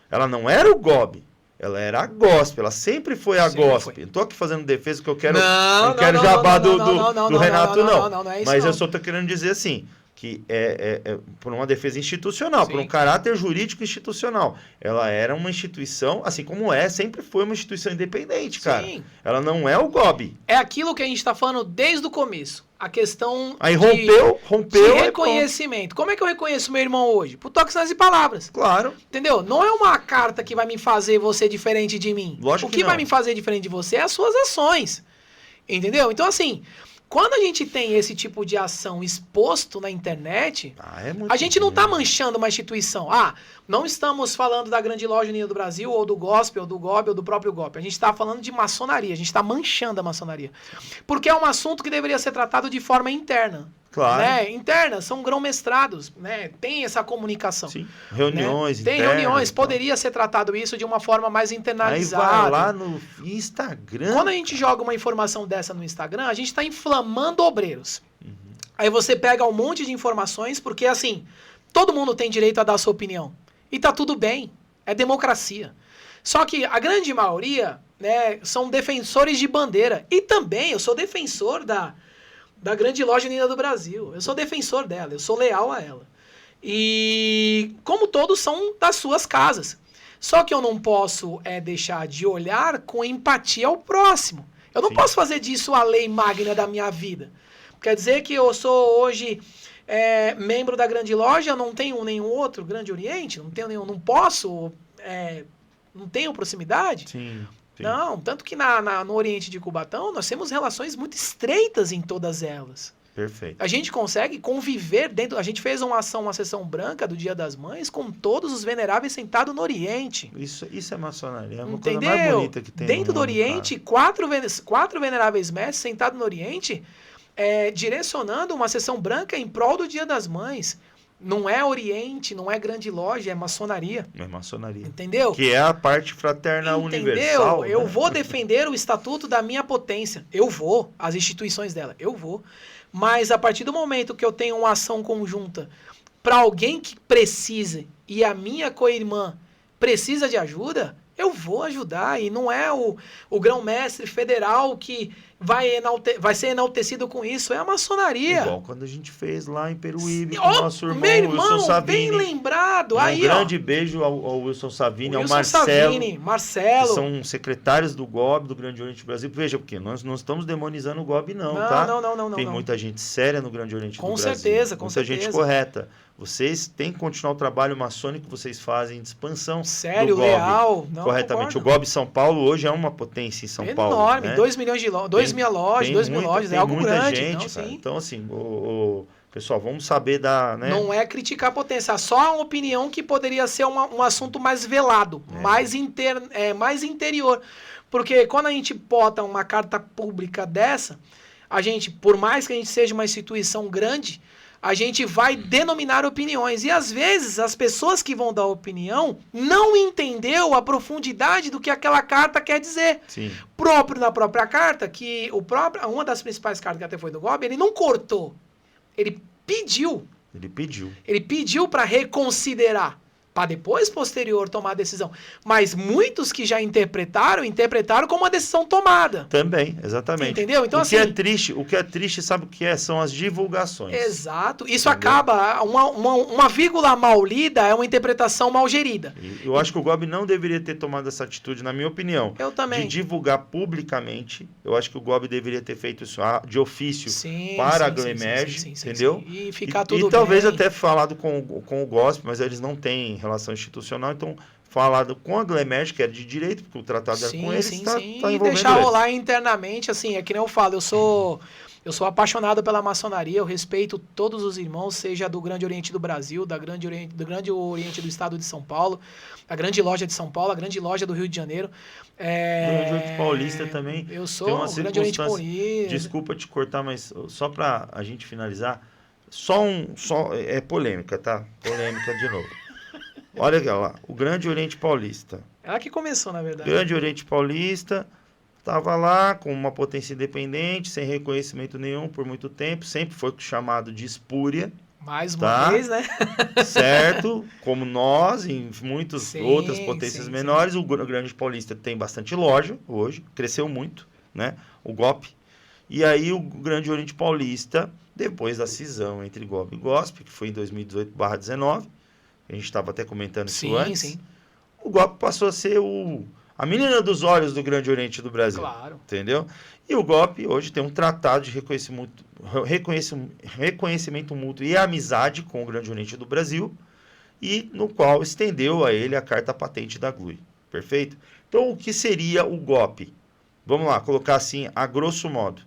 Ela não era o GOB, ela era a GOSP. Ela sempre foi a GOSP. Não estou aqui fazendo defesa que eu quero, não quero jabá do Renato, não. É isso, mas não. eu só estou querendo dizer assim, que é por uma defesa institucional, Sim. por um caráter jurídico institucional. Ela era uma instituição, assim como sempre foi uma instituição independente, cara. Sim. Ela não é o GOB. É aquilo que a gente está falando desde o começo. A questão aí rompeu de reconhecimento. Como é que eu reconheço meu irmão hoje? Por toques nas palavras. Claro. Entendeu? Não é uma carta que vai me fazer você diferente de mim. Lógico o que não. vai me fazer diferente de você é as suas ações. Entendeu? Então, assim, quando a gente tem esse tipo de ação exposto na internet, a gente não está manchando uma instituição. Não estamos falando da Grande Loja Unida do Brasil, ou do Gospel, ou do GOB, ou do próprio GOB. A gente está falando de maçonaria, a gente está manchando a maçonaria. Porque é um assunto que deveria ser tratado de forma interna. Claro. Né? Interna, são grão-mestrados, né? Tem essa comunicação. Sim. Reuniões, né? Tem internas, reuniões, poderia ser tratado isso de uma forma mais internalizada. Aí vai lá no Instagram. Quando a gente joga uma informação dessa no Instagram, a gente está inflamando obreiros. Uhum. Aí você pega um monte de informações, porque assim, todo mundo tem direito a dar a sua opinião. E tá tudo bem, é democracia. Só que a grande maioria, né, são defensores de bandeira. E também eu sou defensor da Grande Loja Unida do Brasil. Eu sou defensor dela, eu sou leal a ela. E como todos são das suas casas. Só que eu não posso deixar de olhar com empatia ao próximo. Eu não Sim. posso fazer disso a lei magna da minha vida. Quer dizer que eu sou hoje membro da Grande Loja, não tenho nenhum outro Grande Oriente, não tenho nenhum, não posso, não tenho proximidade? Sim. Sim. Não, tanto que no Oriente de Cubatão nós temos relações muito estreitas em todas elas. Perfeito. A gente consegue conviver dentro... A gente fez uma sessão branca do Dia das Mães com todos os veneráveis sentados no Oriente. Isso é maçonaria, é uma Entendeu? coisa mais bonita que tem dentro no mundo, do Oriente, quatro veneráveis mestres sentados no Oriente, direcionando uma sessão branca em prol do Dia das Mães. Não é Oriente, não é grande loja, é maçonaria. É maçonaria. Entendeu? Que é a parte fraterna universal. Eu né? vou defender o estatuto da minha potência. Eu vou. As instituições dela. Eu vou. Mas a partir do momento que eu tenho uma ação conjunta para alguém que precise e a minha co-irmã precisa de ajuda, eu vou ajudar. E não é o grão-mestre federal que vai ser enaltecido com isso. É a maçonaria. Igual quando a gente fez lá em Peruíbe com Ó, o nosso irmão, meu irmão, Wilson Savini. bem lembrado. Um Aí, grande beijo ao Wilson Savini, ao Wilson Marcelo. Savini, Que Marcelo. são secretários do GOB, do Grande Oriente do Brasil. Veja, porque nós não estamos demonizando o GOB, não, Não, tá? não. Tem muita gente séria no Grande Oriente do Com Brasil. certeza, com muita certeza. gente correta. Vocês têm que continuar o trabalho maçônico que vocês fazem de expansão Sério, do GOB. leal. Não, Corretamente. concordo. O GOB São Paulo hoje é uma potência em São Paulo. Enorme, Né? 2 milhões de lojas, 2 mil lojas, 2 mil lojas, tem é algo muita grande. gente, Não, cara. sim. Então, assim, pessoal, vamos saber da... Né? Não é criticar a potência, só uma opinião que poderia ser um assunto mais velado, mais interior. Porque quando a gente bota uma carta pública dessa, a gente, por mais que a gente seja uma instituição grande, a gente vai denominar opiniões. E às vezes as pessoas que vão dar opinião não entendeu a profundidade do que aquela carta quer dizer. Sim. Na própria carta, que uma das principais cartas que até foi do GOB, ele não cortou. Ele pediu. Ele pediu para reconsiderar. Para depois, posterior, tomar a decisão. Mas muitos que já interpretaram como uma decisão tomada. Também, exatamente. Entendeu? Então, o que é triste, sabe o que é? São as divulgações. Exato. Isso acaba, uma vírgula mal lida é uma interpretação mal gerida. Eu acho que o GOB não deveria ter tomado essa atitude, na minha opinião. Eu também. De divulgar publicamente. Eu acho que o GOB deveria ter feito isso de ofício para a Glemerge, entendeu? Sim. E ficar tudo bem. E talvez até falado com o GOSP, mas eles não têm relação institucional, então falado com a Glemerge, que era de direito, porque o tratado era com eles, tá envolvendo e deixar eles. rolar internamente, assim, é que nem eu falo, eu sou apaixonado pela maçonaria, eu respeito todos os irmãos, seja do Grande Oriente do Brasil, do Grande Oriente do Estado de São Paulo, a Grande Loja de São Paulo, a Grande Loja do Rio de Janeiro. O Grande Oriente Paulista também. Eu sou o Grande Oriente Paulista. Desculpa te cortar, mas só para a gente finalizar, é polêmica, tá? Polêmica de novo. Olha lá, o Grande Oriente Paulista. Ela que começou, na verdade. Grande Oriente Paulista estava lá com uma potência independente, sem reconhecimento nenhum por muito tempo, sempre foi chamado de espúria. Mais uma vez, né? Certo? Como nós, em muitas outras potências menores, o Grande Paulista tem bastante loja hoje, cresceu muito, né? O GOP. E aí o Grande Oriente Paulista, depois da cisão entre GOB e GOSP, que foi em 2018/19, a gente estava até comentando isso antes, o GOP passou a ser a menina dos olhos do Grande Oriente do Brasil. Claro. Entendeu? E o GOP hoje tem um tratado de reconhecimento mútuo e amizade com o Grande Oriente do Brasil, e no qual estendeu a ele a carta patente da GLUI. Perfeito? Então, o que seria o GOP? Vamos lá, colocar assim, a grosso modo,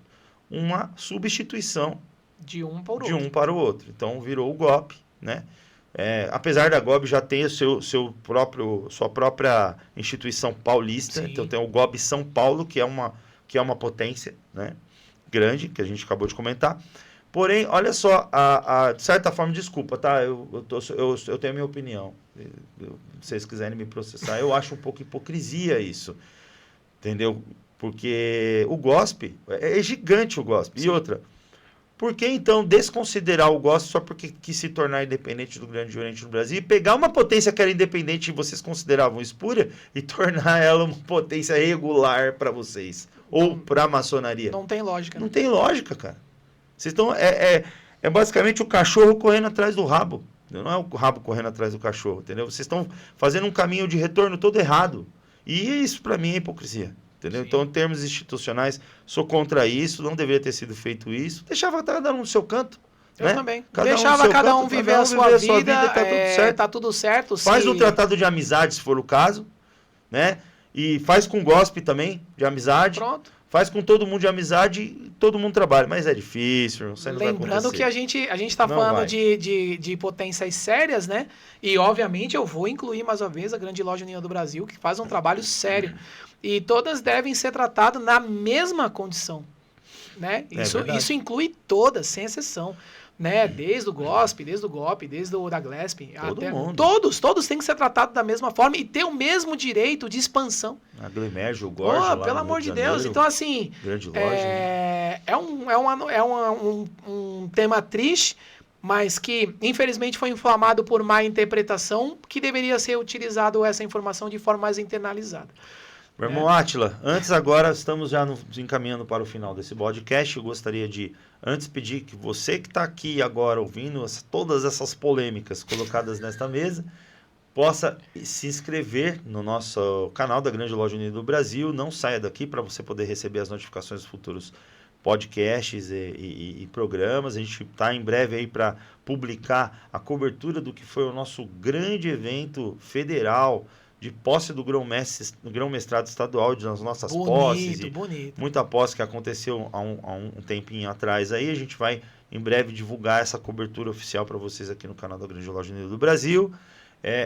uma substituição de um para o outro. Então, virou o GOP, né? Apesar da GOB já ter sua própria instituição paulista, então tem o GOB São Paulo, que é uma potência, né, grande, que a gente acabou de comentar. Porém, olha só, de certa forma, desculpa, tá? Eu tenho a minha opinião. Se vocês quiserem me processar, eu acho um pouco hipocrisia isso. Entendeu? Porque o GOSP, é gigante o GOSP. E outra, por que então desconsiderar o GOSP só porque quis se tornar independente do Grande Oriente do Brasil e pegar uma potência que era independente e vocês consideravam espúria e tornar ela uma potência regular para vocês? Ou para a maçonaria? Não tem lógica. Não tem lógica, cara. Vocês estão... É basicamente o cachorro correndo atrás do rabo. Não é o rabo correndo atrás do cachorro, entendeu? Vocês estão fazendo um caminho de retorno todo errado. E isso, para mim, é hipocrisia. Entendeu? Então, em termos institucionais, sou contra isso, não deveria ter sido feito isso. Deixava cada um no seu canto. Eu também. Deixava cada um viver a sua vida, tá tudo certo. Tá tudo certo. Faz um tratado de amizade, se for o caso, né? E faz com GOSP também, de amizade. Pronto. Faz com todo mundo de amizade e todo mundo trabalha. Mas é difícil, não vai acontecer. Lembrando que a gente está falando de potências sérias, né? E, obviamente, eu vou incluir mais uma vez a Grande Loja União do Brasil, que faz um trabalho sério. E todas devem ser tratadas na mesma condição, né? Isso inclui todas, sem exceção. né? Desde o GOSP, desde o GOP, desde o da GLESP. Todo mundo. Todos têm que ser tratados da mesma forma e ter o mesmo direito de expansão. A Glemerge, o Gorge, lá pelo no amor Rio de Deus. Janeiro, Então, assim, grande loja, né? um tema triste, mas que, infelizmente, foi inflamado por má interpretação, que deveria ser utilizado essa informação de forma mais internalizada. Meu irmão Átila, antes agora, estamos já nos encaminhando para o final desse podcast. Eu gostaria de, antes, pedir que você que está aqui agora ouvindo todas essas polêmicas colocadas nesta mesa, possa se inscrever no nosso canal da Grande Loja Unida do Brasil. Não saia daqui para você poder receber as notificações dos futuros podcasts e programas. A gente está em breve aí para publicar a cobertura do que foi o nosso grande evento federal de posse do grão-mestrado estadual, das nossas posses. Bonito. Muita posse que aconteceu há um tempinho atrás aí. A gente vai em breve divulgar essa cobertura oficial para vocês aqui no canal da Grande Loja Unida do Brasil.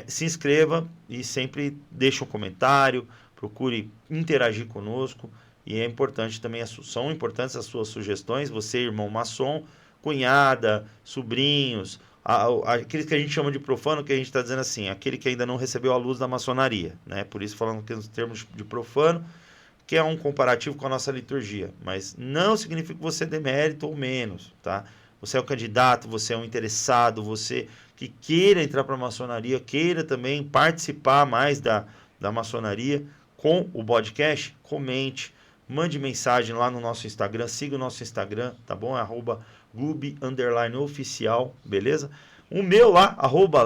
Se inscreva e sempre deixe um comentário, procure interagir conosco. E é importante também, são importantes as suas sugestões. Você, irmão maçom, cunhada, sobrinhos, aqueles que a gente chama de profano, que a gente está dizendo assim, aquele que ainda não recebeu a luz da maçonaria, né? Por isso falando que nos termos de profano, que é um comparativo com a nossa liturgia, mas não significa que você dê mérito ou menos, tá? Você é um candidato, você é um interessado, você que queira entrar para a maçonaria, queira também participar mais da maçonaria com o podcast, comente, mande mensagem lá no nosso Instagram, siga o nosso Instagram, tá bom? É @gub_oficial, beleza? O meu lá,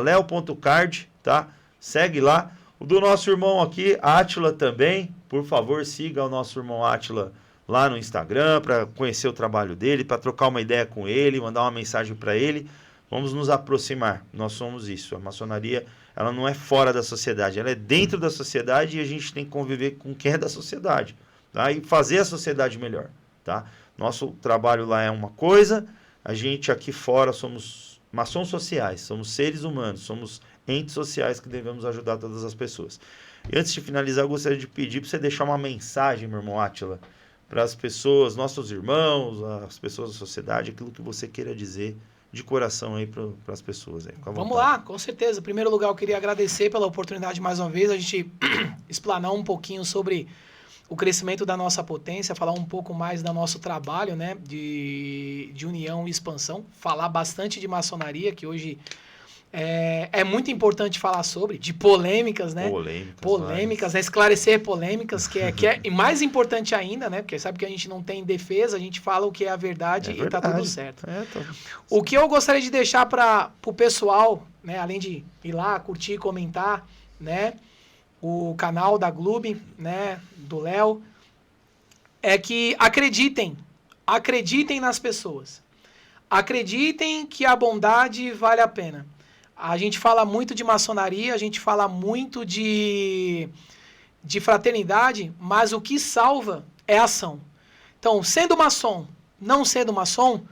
@leo.card, tá? Segue lá. O do nosso irmão aqui, Átila também, por favor, siga o nosso irmão Átila lá no Instagram para conhecer o trabalho dele, para trocar uma ideia com ele, mandar uma mensagem para ele. Vamos nos aproximar, nós somos isso. A maçonaria, ela não é fora da sociedade, ela é dentro da sociedade e a gente tem que conviver com quem é da sociedade, tá? E fazer a sociedade melhor, tá? Nosso trabalho lá é uma coisa, a gente aqui fora somos maçons sociais, somos seres humanos, somos entes sociais que devemos ajudar todas as pessoas. E antes de finalizar, eu gostaria de pedir para você deixar uma mensagem, meu irmão Átila, para as pessoas, nossos irmãos, as pessoas da sociedade, aquilo que você queira dizer de coração aí para as pessoas. Aí. Vamos lá, com certeza. Em primeiro lugar, eu queria agradecer pela oportunidade mais uma vez, a gente explanar um pouquinho sobre o crescimento da nossa potência, falar um pouco mais do nosso trabalho, né, de união e expansão, falar bastante de maçonaria, que hoje é muito importante falar sobre, de polêmicas, né? Polêmicas, né? Esclarecer polêmicas, que é mais importante ainda, né? Porque sabe que a gente não tem defesa, a gente fala o que é a verdade e tá tudo certo. O que eu gostaria de deixar para o pessoal, né, além de ir lá, curtir, comentar, né, o canal da Gloob, né, do Léo, é que acreditem nas pessoas. Acreditem que a bondade vale a pena. A gente fala muito de maçonaria, a gente fala muito de fraternidade, mas o que salva é a ação. Então, sendo maçom, não sendo maçom,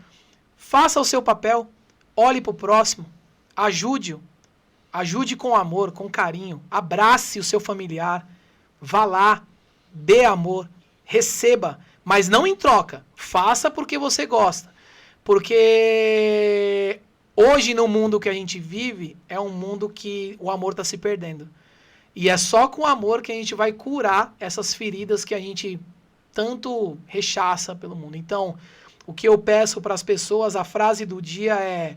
faça o seu papel, olhe para o próximo, ajude-o, ajude com amor, com carinho, abrace o seu familiar, vá lá, dê amor, receba, mas não em troca, faça porque você gosta, porque hoje, no mundo que a gente vive, é um mundo que o amor está se perdendo. E é só com o amor que a gente vai curar essas feridas que a gente tanto rechaça pelo mundo. Então, o que eu peço para as pessoas, a frase do dia é: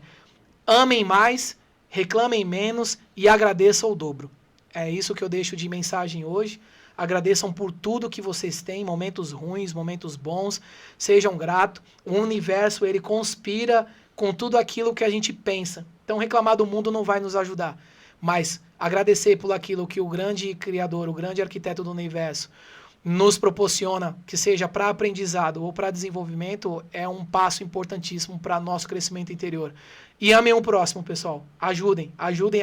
amem mais, reclamem menos e agradeçam o dobro. É isso que eu deixo de mensagem hoje. Agradeçam por tudo que vocês têm, momentos ruins, momentos bons. Sejam gratos. O universo, ele conspira com tudo aquilo que a gente pensa. Então, reclamar do mundo não vai nos ajudar. Mas agradecer por aquilo que o grande criador, o grande arquiteto do universo nos proporciona, que seja para aprendizado ou para desenvolvimento, é um passo importantíssimo para nosso crescimento interior. E amem o próximo, pessoal. Ajudem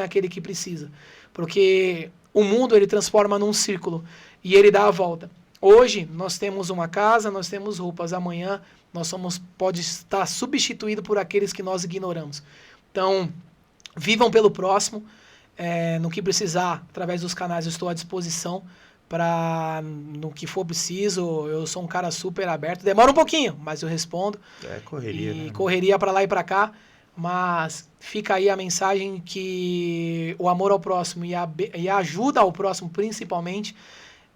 aquele que precisa. Porque o mundo, ele transforma num círculo e ele dá a volta. Hoje, nós temos uma casa, nós temos roupas. Amanhã, pode estar substituído por aqueles que nós ignoramos. Então, vivam pelo próximo. No que precisar, através dos canais, eu estou à disposição para, no que for preciso. Eu sou um cara super aberto. Demora um pouquinho, mas eu respondo. Correria, e né? Correria para lá e para cá. mas fica aí a mensagem que o amor ao próximo e a ajuda ao próximo, principalmente,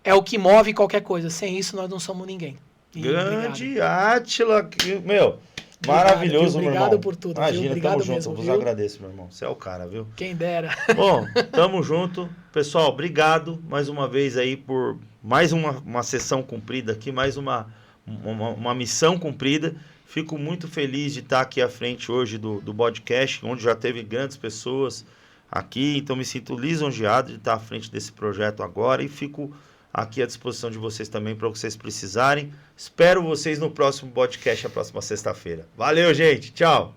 é o que move qualquer coisa. Sem isso, nós não somos ninguém. Grande Átila, meu, maravilhoso, meu irmão. Obrigado por tudo, Imagina, viu? Obrigado tamo mesmo, junto, viu? vos agradeço, meu irmão. Você é o cara, viu? Quem dera. Bom, tamo junto. Pessoal, obrigado mais uma vez aí por mais uma sessão cumprida aqui, mais uma missão cumprida. Fico muito feliz de estar aqui à frente hoje do podcast, onde já teve grandes pessoas aqui, então me sinto lisonjeado de estar à frente desse projeto agora e fico aqui à disposição de vocês também para o que vocês precisarem. Espero vocês no próximo podcast, a próxima sexta-feira. Valeu, gente. Tchau.